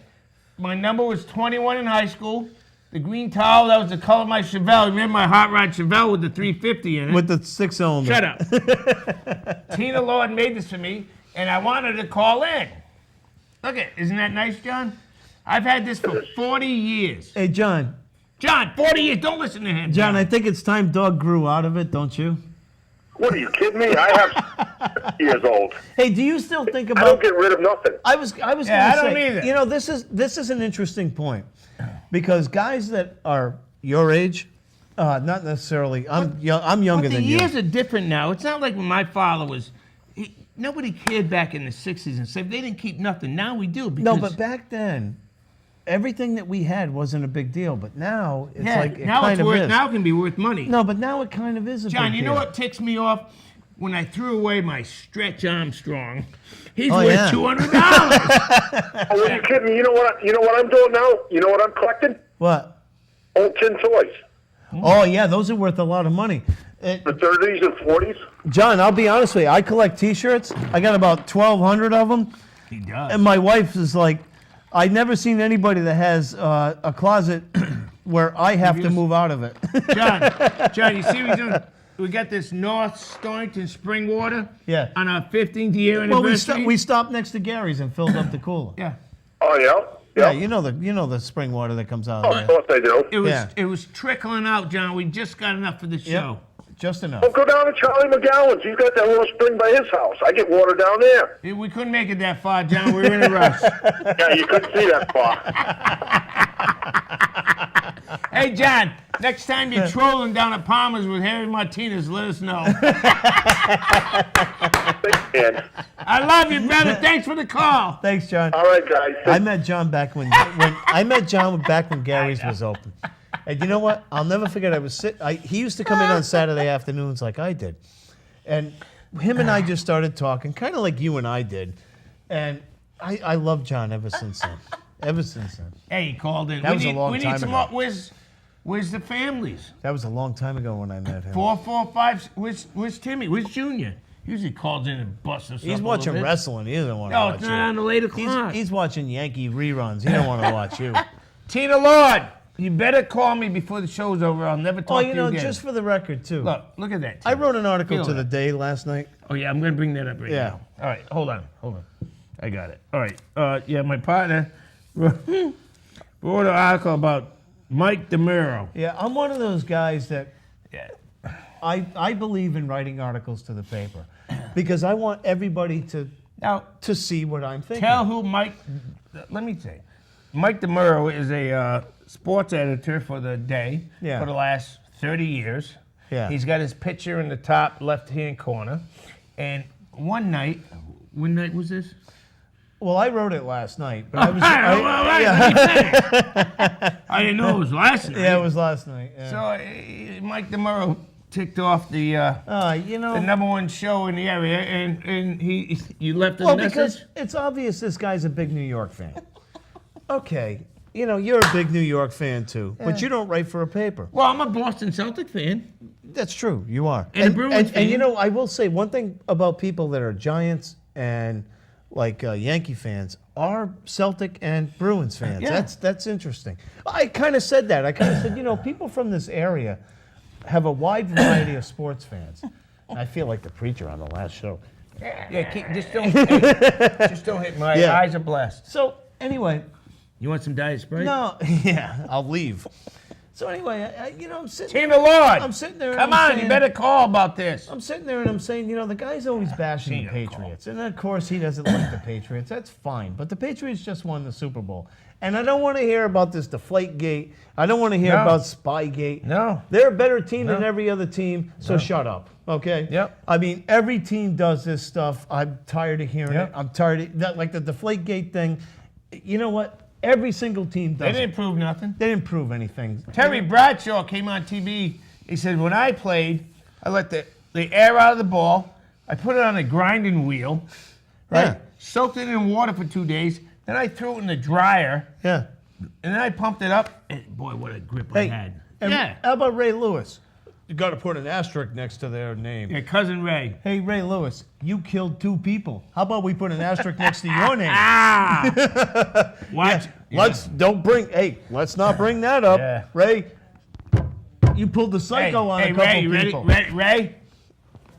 My number was 21 in high school. The green towel, that was the color of my Chevelle. Remember my hot rod Chevelle with the 350 in it? With the 6-cylinder. Shut up. Tina Lord made this for me, and I wanted to call in. Look at, isn't that nice, John? I've had this for 40 years. Hey, John. John, 40 years. Don't listen to him. John, I think it's time Dog grew out of it, don't you? What are you kidding me? I have years old. Hey, do you still think I don't about... get rid of nothing. I was going to say... I don't either. You know, this is an interesting point. Because guys that are your age, not necessarily... I'm younger But the than you. years are different now. It's not like when my father was... Nobody cared back in the 60s and 70s. They didn't keep nothing. Now we do. Because, No, but back then, everything that we had wasn't a big deal. But now, it's yeah, like it now kind it's of worth. is. Now it can be worth money. No, but now it kind of is a John, big you deal. know what ticks me off? When I threw away my Stretch Armstrong, he's Oh, worth yeah. $200. Oh, are you kidding me? You know what I'm doing now? You know what I'm collecting? What? Old tin toys. Oh, yeah, those are worth a lot of money. The 30s and 40s. John, I'll be honest with you. I collect T-shirts. I got about 1,200 of them. He does. And my wife is like, I've never seen anybody that has a closet where I have to move out of it. John, you see what he's doing? we got this North Stonington spring water. Yeah. On our 15th year Well, anniversary. we stopped next to Gary's and filled up the cooler. Yeah. Oh, yeah? Yeah, you know the spring water that comes out Oh, of of there. course they do. It was trickling out, John. We just got enough for the show. Just enough. Well, go down to Charlie McGowan's. He's got that little spring by his house. I get water down there. We couldn't make it that far, John. We were in a rush. Yeah, you couldn't see that far. Hey, John, next time you're trolling down at Palmer's with Harry Martinez, let us know. And, I love you, brother. Thanks for the call. Thanks, John. all right, guys. I met John back when Gary's was open. And you know what? I'll never forget. He used to come in on Saturday afternoons like I did, and him and I just started talking, kind of like you and I did. And I love John ever since then. Ever since then. Hey, he called in. That was a long we time need some ago. more. Where's the families? That was a long time ago when I met him. 445. Where's Timmy? Where's Junior? Usually calls in and busts us up. He's watching wrestling. He doesn't want to No, watch it's you. not on the 8 o'clock. He's watching Yankee reruns. He don't want to watch you. Tina Lord, you better call me before the show's over. I'll never talk Oh, to you again. just for the record, too. Look at that. I Tina. wrote an article Feel to that. the Day last night. Oh, yeah, I'm going to bring that up right Yeah. now. All right, hold on. I got it. All right. Yeah, my partner wrote an article about Mike DeMuro. Yeah, I'm one of those guys that Yeah. I believe in writing articles to the paper because I want everybody Now, to see what I'm thinking. tell who let me say. Mike DeMuro is a sports editor for the Day Yeah. for the last 30 years. Yeah. He's got his picture in the top left-hand corner. And one night, what night was this? Well, I wrote it last night, but I was. Let me finish. I didn't know it was last night. Yeah, it was last night. Yeah. So Mike DeMuro ticked off the the number one show in the area, and you left a well, message. because it's obvious this guy's a big New York fan. Okay, you're a big New York fan too, but you don't write for a paper. Well, I'm a Boston Celtic fan. That's true. You are. And a Bruins fan. And I will say one thing about people that are Giants and like Yankee fans are Celtic and Bruins fans. Yeah. That's interesting. I kind of said that. I kind of said, people from this area have a wide variety of sports fans. I feel like the preacher on the last show. Yeah, just don't hit my Yeah. eyes are blessed. So anyway, You want some Diet Sprite? no, yeah, I'll leave. So anyway, I'm sitting. Team of Lord. I'm sitting there. and Come I'm on, saying- you better call about this. I'm sitting there and I'm saying, the guy's always bashing the Cena Patriots. And of course, he doesn't like the Patriots. That's fine. But the Patriots just won the Super Bowl. And I don't want to hear about this Deflategate. I don't want to hear No. about Spygate. No. They're a better team than No. every other team, so shut up. Okay? Yep. I mean, every team does this stuff. I'm tired of hearing Yep. it. I'm tired of that, like the Deflategate thing. You know what? Every single team does They it. didn't prove nothing. They didn't prove anything. Terry Bradshaw came on TV. He said, when I played, I let the air out of the ball. I put it on a grinding wheel, right? Yeah. Soaked it in water for 2 days. Then I threw it in the dryer, Yeah. and then I pumped it up. And boy, what a grip I had. And Yeah. how about Ray Lewis? You got to put an asterisk next to their name. Yeah, Cousin Ray. Hey, Ray Lewis, you killed 2 people. How about we put an asterisk next to your name? Ah! Watch. Let's not bring that up. Yeah. Ray, you pulled the psycho on a couple Ray, you ready? people. Ray?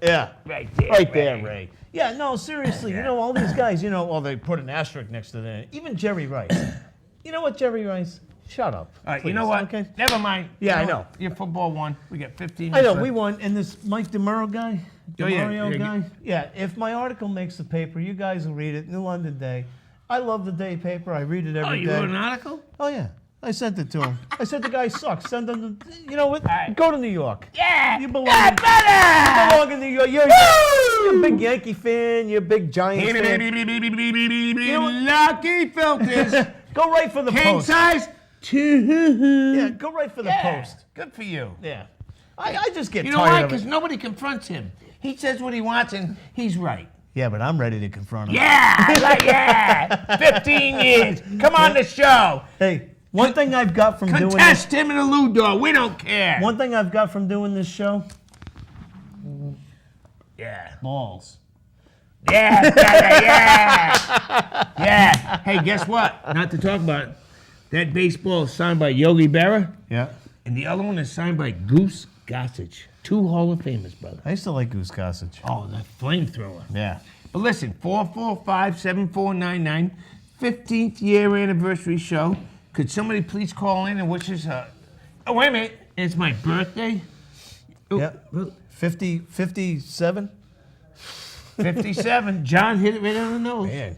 Yeah. Right there. Right there, Ray. Yeah, no, seriously, all these guys, they put an asterisk next to their name. Even Jerry Rice. You know what, Jerry Rice? Shut up. All right, please, you know what? Okay. Never mind. Yeah, You I know. Your football won. We got 15 I minutes know, left. we won. And this Mike DeMuro guy, Oh, yeah, DeMario yeah, guy, yeah, if my article makes the paper, you guys will read it. New London Day. I love the Day paper. I read it Oh, every you day. wrote an article? Oh, yeah. I sent it to him. I said the guy sucks. Send him to, you know what? right. Go to New York. Yeah. You belong, Yeah, you better. belong in New York. You're a big Yankee fan. You're a big Giants fan. Lucky filters. Go right for the King post. size. Yeah, go right for the post. Good for you. Yeah. I just get You know why? tired of Because it. nobody confronts him. He says what he wants, and he's right. Yeah, but I'm ready to confront him. Yeah. 15 years. Come on the show. Hey, one thing I've got from doing this. Contest Tim and Lew Dog. We don't care. One thing I've got from doing this show, Yeah. balls. Yeah, yeah. Yeah. Hey, guess what? Not to talk about it. That baseball is signed by Yogi Berra, Yeah. and the other one is signed by Goose Gossage. 2 Hall of Famers, brother. I used to like Goose Gossage. Oh, that flamethrower. Yeah. But listen, 445-7499, 15th year anniversary show. Could somebody please call in and wish us oh, wait a minute. It's my birthday. Oh, Yeah. 57? 57. John hit it right on the nose. Man.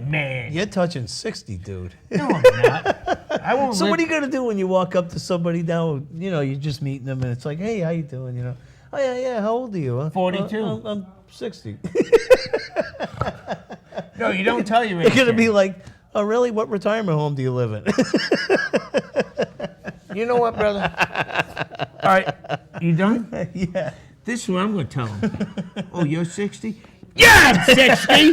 Man. You're touching 60, dude. No, I'm not. I won't So live- what are you gonna do when you walk up to somebody down? You know, you're just meeting them, and it's like, hey, how you doing? You know, oh yeah. How old are you? Huh? 42. I'm 60. No, you don't tell your age. You're gonna yet. be like, oh really? What retirement home do you live in? You know what, brother? All right, you done? Yeah. This is what I'm going to tell him. Oh, you're 60? Yeah, I'm 60.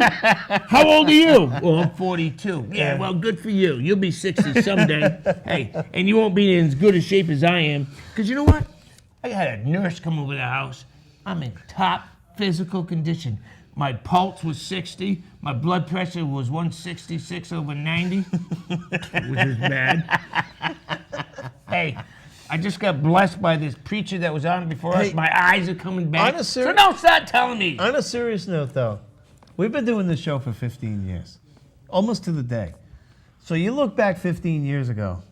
How old are you? Well, I'm 42. Yeah, well, good for you. You'll be 60 someday. Hey, and you won't be in as good a shape as I am. Because you know what? I had a nurse come over the house. I'm in top physical condition. My pulse was 60. My blood pressure was 166/90, which is bad. Hey, I just got blessed by this preacher that was on before us. Hey, My eyes are coming back. so don't start telling me. On a serious note, though, we've been doing this show for 15 years, almost to the day. So you look back 15 years ago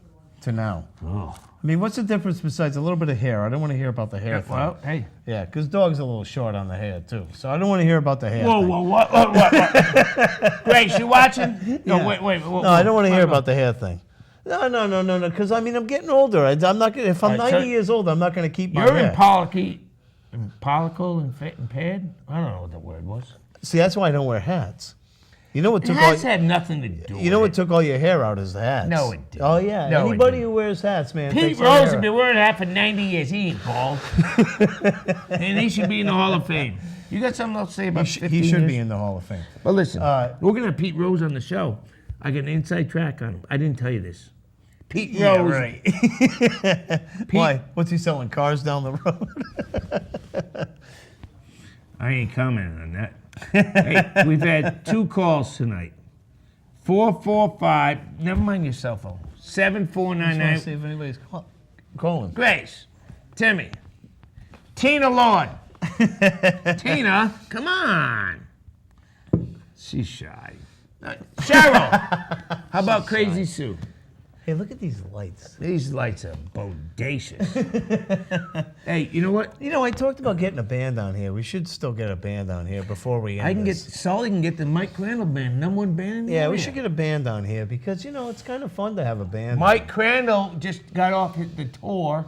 to now. Oh. I mean, what's the difference besides a little bit of hair? I don't want to hear about the hair thing. Well, hey. Yeah, because Dog's a little short on the hair, too. So I don't want to hear about the hair Whoa, thing. whoa, what? Grace, you watching? No, Yeah. wait. No, I don't want to hear about the hair thing. No. Because, I mean, I'm getting older. I'm not gonna, if I'm All right, 90 so years old, I'm not going to keep my You're hair. impolical and impaired? I don't know what the word was. See, that's why I don't wear hats. You know what It took has all, had nothing to do you know with what took all your hair out is the hats. No, it didn't. Oh, yeah. No, it Anybody didn't. who wears hats, man. Pete takes all Rose your has hair been wearing that for 90 years. He ain't bald. And he should be in the Hall of Fame. You got something else to say about 15 He should years? be in the Hall of Fame. But listen, Uh, we're going to have Pete Rose on the show. I got an inside track on him. I didn't tell you this. Pete Rose. Yeah, right. Why? What's he selling? Cars down the road? I ain't commenting on that. Hey, we've had 2 calls tonight. 445, never mind your cell phone. I just want to 7499. see if anybody's calling. Grace, Timmy, Tina Lord. Tina, come on. She's shy. Cheryl, how about Crazy Sue? Hey, look at these lights. These lights are bodacious. Hey, you know what? You know, I talked about getting a band down here. We should still get a band down here before we end I can get this. Sully can get the Mike Crandall band, #1 band in the Yeah, we area. should get a band down here because, you know, it's kind of fun to have a band. Mike Crandall just got off the tour.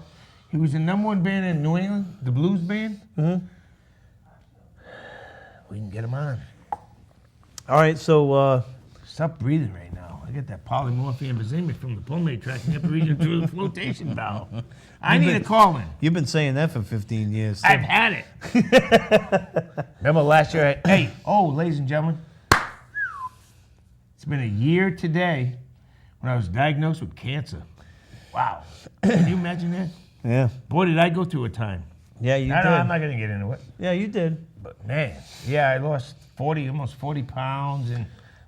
He was the #1 band in New England, the blues band. Mm-hmm. We can get him on. All right, so Stop breathing right now. I get that polymorphia emphysema from the pulmonary tract and reaching through the flotation valve. I need a call in. you've been saying that for 15 years. I've had it. Remember last year? Ladies and gentlemen, it's been a year today when I was diagnosed with cancer. Wow. Can you imagine that? Yeah. Boy, did I go through a time. Yeah, you I did. know, I'm not going to get into it. Yeah, you did. But man, I lost almost 40 pounds and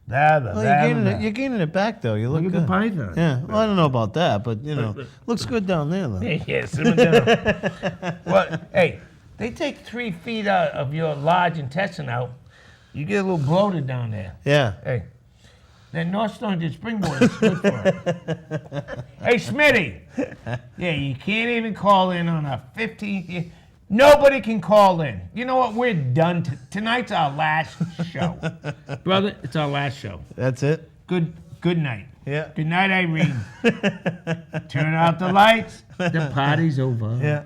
Well, you're gaining it back, though. You look Look at good. the python. Yeah, well, I don't know about that, but, you know, looks good down there, though. Yeah, simmer down. Well, hey, they take 3 feet out of your large intestine out. You get a little bloated down there. Yeah. Hey, that North Stonington springboard is good for it. Hey, Smitty. Yeah, you can't even call in on our 15th year. Nobody can call in. You know what? We're done. Tonight's our last show. Brother, it's our last show. That's it? Good night. Yeah. Good night, Irene. Turn out the lights. The party's over. Yeah.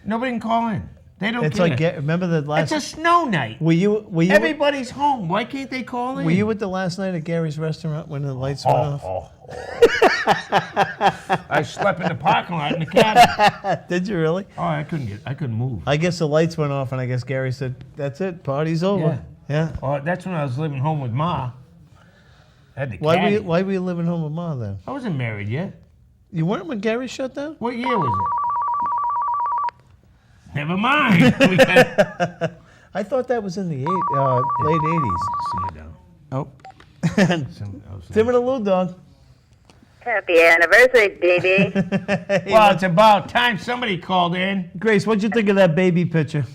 Nobody can call in. They don't It's care. like, remember the last... It's a snow night. Were you Everybody's home. Why can't they call in? Were you at the last night at Gary's restaurant when the lights went off? I slept in the parking lot in the cabin. Did you really? Oh, I couldn't move. I guess the lights went off, and I guess Gary said, "That's it, party's over." Yeah. Oh, that's when I was living home with Ma. I had the Why caddy. were you living home with Ma then? I wasn't married yet. You weren't when Gary shut down? What year was it? Never mind. We got... I thought that was in the late '80s. Sit down. Oh. Tim and Lew Dog. Happy anniversary, baby. Well, it's about time somebody called in. Grace, what'd you think of that baby picture?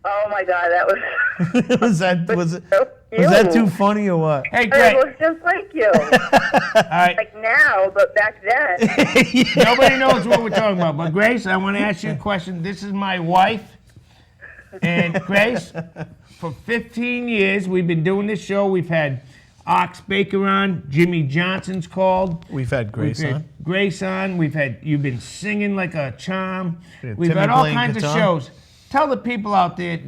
Oh my God, that was. was that You. too funny or what? Hey, It Grace. looks just like you. All right. Like now, but back then. Nobody knows what we're talking about. But, Grace, I want to ask you a question. This is my wife. And, Grace, for 15 years, we've been doing this show. We've had Ox Baker on. Jimmy Johnson's called. We've had Grace We've had on. Grace on. You've been singing like a charm. Yeah, We've Timmy had all playing kinds guitar. of shows. Tell the people out there,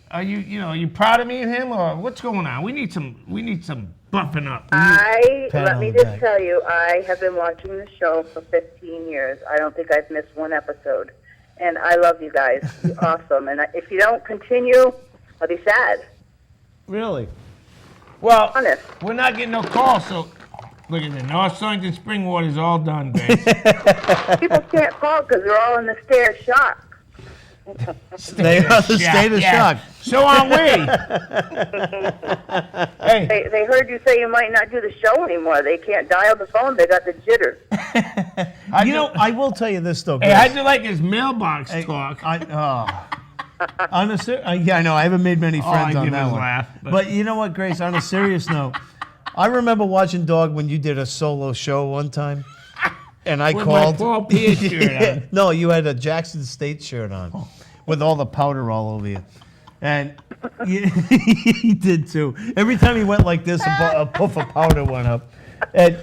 are you proud of me and him, or what's going on? We need some buffing up. Pat Let on me the just back. tell you, I have been watching the show for 15 years. I don't think I've missed one episode. And I love you guys. You're awesome. And if you don't continue, I'll be sad. Really? Well, Honest. we're not getting no calls, so look at the North Stonington Spring Water's all done, Grace. People can't call because they're all in the stare shock. They are the state of shock. So aren't we. Hey, They heard you say you might not do the show anymore. They can't dial the phone. They got the jitters. I will tell you this though. Hey, Grace. how'd you like his mailbox talk? I know. I haven't made many friends I on give that a one. laugh, but. but- You know what, Grace? On a serious note, I remember watching Dog when you did a solo show one time, and I With called. my Paul Pierce shirt on. No, you had a Jackson State shirt on, with all the powder all over you, and he did too. Every time he went like this, a puff of powder went up, and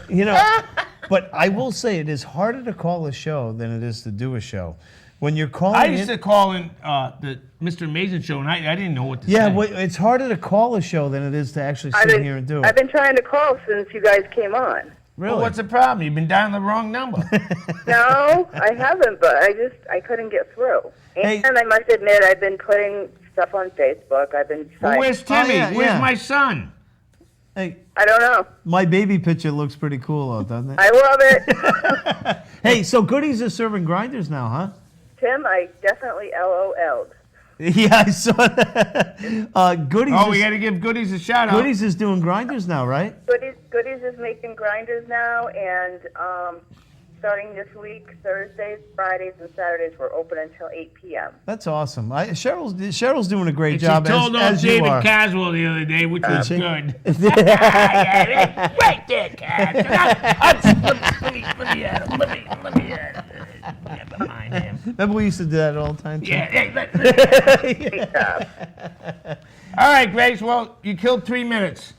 But I will say it is harder to call a show than it is to do a show. When you're calling I used to call in the Mr. Amazing show, and I didn't know what to say. well, it's harder to call a show than it is to actually sit here and do it. I've been trying to call since you guys came on. Really? Well, what's the problem? You've been dialing the wrong number. No, I haven't, but I couldn't get through. Hey. And I must admit, I've been putting stuff on Facebook. I've been. Well, where's Timmy? yeah, Where's yeah. my son? Hey, I don't know. my baby picture looks pretty cool, though, doesn't it? I love it. Hey, so Goodies is serving grinders now, huh? Tim, I definitely LOL'd. Yeah, I saw that. Goodies. Oh, we got to give Goodies a shout out. Goodies is doing grinders now, right? Goodies is making grinders now, and starting this week, Thursdays, Fridays, and Saturdays, we're open until 8 p.m. That's awesome. Cheryl's doing a great And she job told off as you David are. Caswell the other day, which was she? good. Right there, Cas. Let me never mind him. Remember we used to do that all the time? Too? Yeah. Hey, all right, Grace. Well, you killed 3 minutes.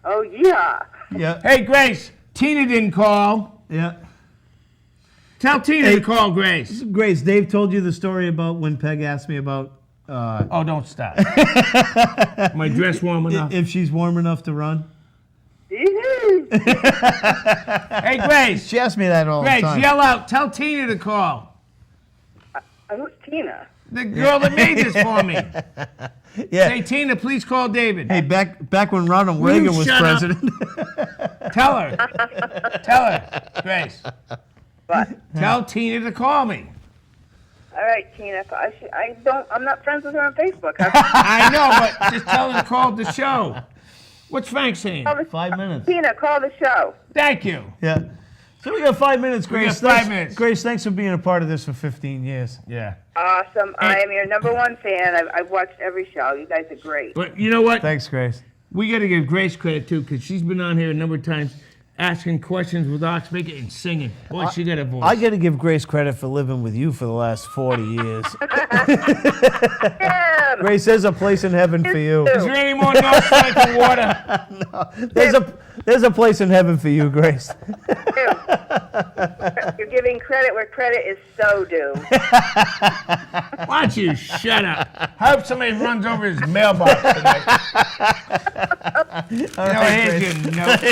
Oh, yeah. Yeah. Hey, Grace. Tina didn't call. Yeah. Tell Tina to call Grace. Grace, Dave told you the story about when Peg asked me about Oh, don't stop. My dress warm enough. if she's warm enough to run. Hey, Grace. She asked me that all the Grace, time. yell out. Tell Tina to call. Who's Tina? The girl that made this for me. Yeah. Say, Tina, please call David. Hey, back when Ronald Will you Reagan was shut up? president. Tell her. Tell her, Grace. What? Tell Tina to call me. All right, Tina. I'm not friends with her on Facebook. I know, but just tell her to call the show. What's Frank saying? 5 minutes. Tina, call the show. Thank you. Yeah. So we got 5 minutes, We Grace. got 5 Thanks- minutes. Grace, thanks for being a part of this for 15 years. Yeah. Awesome. I am your number one fan. I've watched every show. You guys are great. But you know what? Thanks, Grace. We got to give Grace credit, too, because she's been on here a number of times asking questions with Oxmaker and singing. Boy, she got a voice. I got to give Grace credit for living with you for the last 40 years. Tim! Grace, there's a place in heaven for you. Is there any more North Stonington water? There's a place in heaven for you, Grace. Tim, you're giving credit where credit is so due. Why don't you shut up? I hope somebody runs over his mailbox tonight. Here's your note.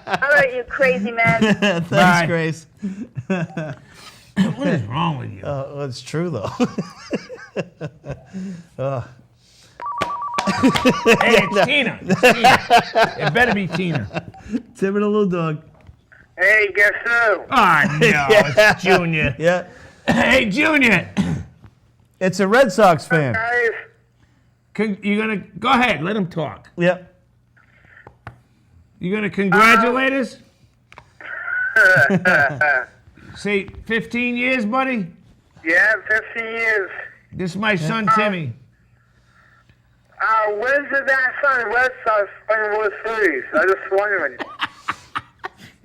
All right, you crazy man. Thanks, Bye. Grace. What is wrong with you? Well, it's true, though. Hey, it's Tina. It's Tina. It better be Tina. Tim and Lew Dog. Hey, guess who? Oh, no, it's Junior. Yeah. Hey, Junior. It's a Red Sox fan. Guys, You gonna go ahead? Let him talk. Yeah. You gonna congratulate us? Say 15 years, buddy. Yeah, 15 years. This is my son Timmy. When did that son Red Sox win the World Series? I just wondering.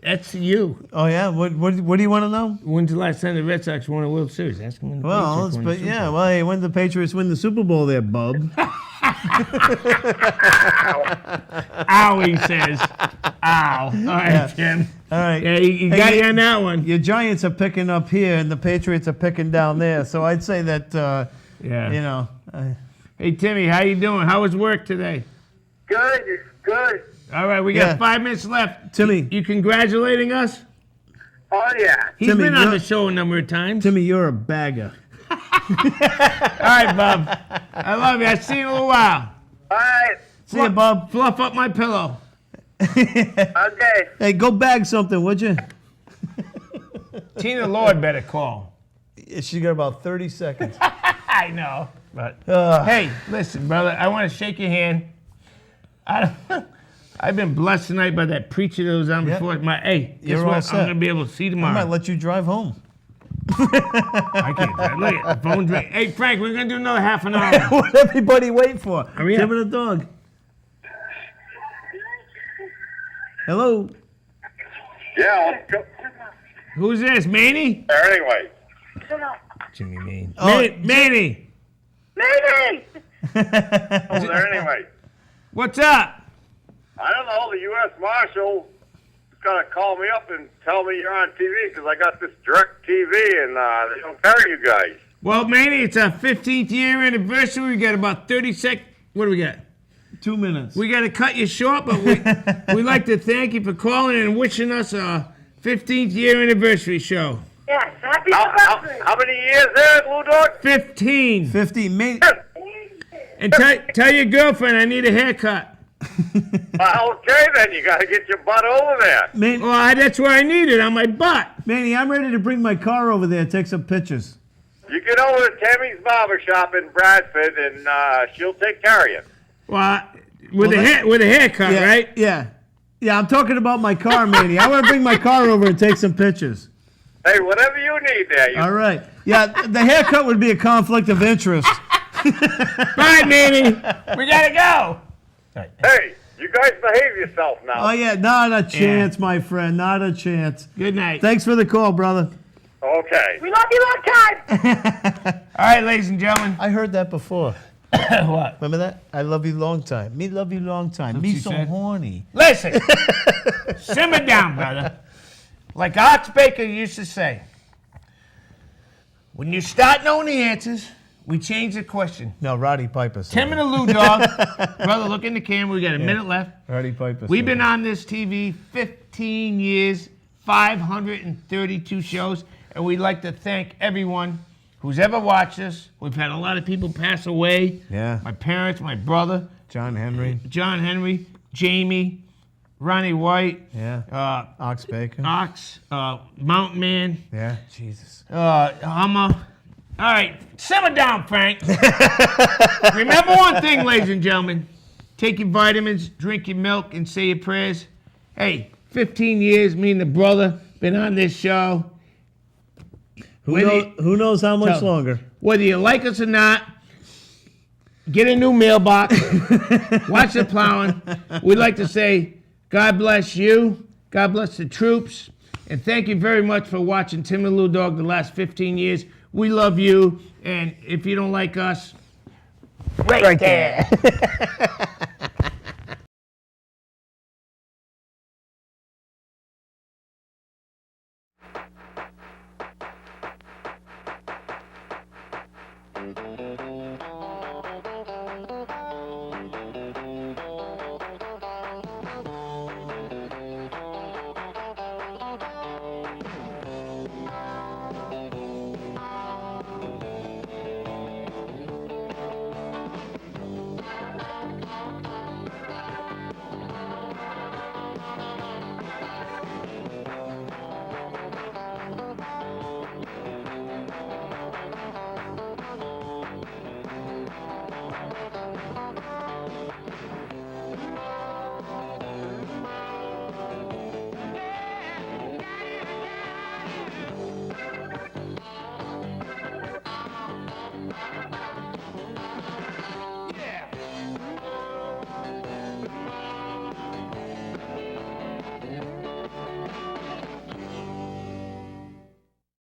That's you. Oh yeah. What do you want to know? When's the last time the Red Sox won a World Series? Ask him when the Well, Patriots won the Super Bowl. well, hey, when did the Patriots win the Super Bowl there, bub? Ow, he says. Ow. All right, Tim. All right. Yeah, he got you on that one. Your Giants are picking up here, and the Patriots are picking down there. So I'd say that, Yeah. you know. Hey, Timmy, how you doing? How was work today? Good, good. All right, we got Yeah. 5 minutes left. Timmy. You congratulating us? Oh, yeah. He's Timmy, been on you're- the show a number of times. Timmy, you're a bagger. All right, Bub. I love you. I'll see you in a little while. All right. See ya, bub. Fluff up my pillow. Okay. Hey, go bag something, would you? Tina Lord better call. She got about 30 seconds. I know. But hey, listen, brother, I want to shake your hand. I've been blessed tonight by that preacher that was on Yep. before. Hey, guess You're what? all set. I'm gonna be able to see I tomorrow. might let you drive home. I can't. Look at the phone ring. Hey, Frank, we're gonna do another half an hour. What everybody wait for? Hurry up. Tim and the dog. Hello. Yeah, let's go. Who's this, Manny? Anyway, Jimmy Maine. Oh, Manny, Maybe. oh, there anyway. what's up? I don't know, the U.S. Marshal is going to call me up and tell me you're on TV because I got this direct TV and they don't carry you guys. Well, Manny, it's our 15th year anniversary. We got about 30 seconds. What do we got? 2 minutes. We got to cut you short, but we'd like to thank you for calling and wishing us a 15th year anniversary show. Yes, happy birthday. How many years there, Lew Dog? 15. 50. And tell your girlfriend I need a haircut. Okay, then you got to get your butt over there. Well, that's where I need it, on my butt. Manny, I'm ready to bring my car over there and take some pictures. You get over to Tammy's Barbershop in Bradford and she'll take care of you. Well, with a haircut, Yeah, right? Yeah. Yeah, I'm talking about my car, Manny. I want to bring my car over and take some pictures. Hey, whatever you need there. All right. Yeah, the haircut would be a conflict of interest. Bye, Manny. We got to go. Hey, you guys behave yourself now. Oh, yeah, not a chance, my friend. Not a chance. Good night. Thanks for the call, brother. Okay. We love you long time. All right, ladies and gentlemen. I heard that before. What? Remember that? I love you long time. Me love you long time. That's Me what so you said? horny. Listen. Simmer down, brother. Like Ox Baker used to say, when you start knowing the answers, we change the question. No, Roddy Piper said Tim and the Lew Dog. Brother, look in the camera. We got a minute left. Roddy Piper We've said been that. on this TV 15 years, 532 shows, and we'd like to thank everyone who's ever watched us. We've had a lot of people pass away. Yeah. My parents, my brother, John Henry. John Henry, Jamie, Ronnie White, Yeah. Ox Baker. Ox, Mountain Man, Yeah. Jesus. Hummer. All right, simmer down, Frank. Remember one thing, ladies and gentlemen. Take your vitamins, drink your milk, and say your prayers. Hey, 15 years, me and the brother, been on this show. Who knows how much Tell- longer? Whether you like us or not, get a new mailbox, watch the plowing. We'd like to say, God bless you, God bless the troops, and thank you very much for watching Tim and Lew Dog the last 15 years. We love you, and if you don't like us, right there.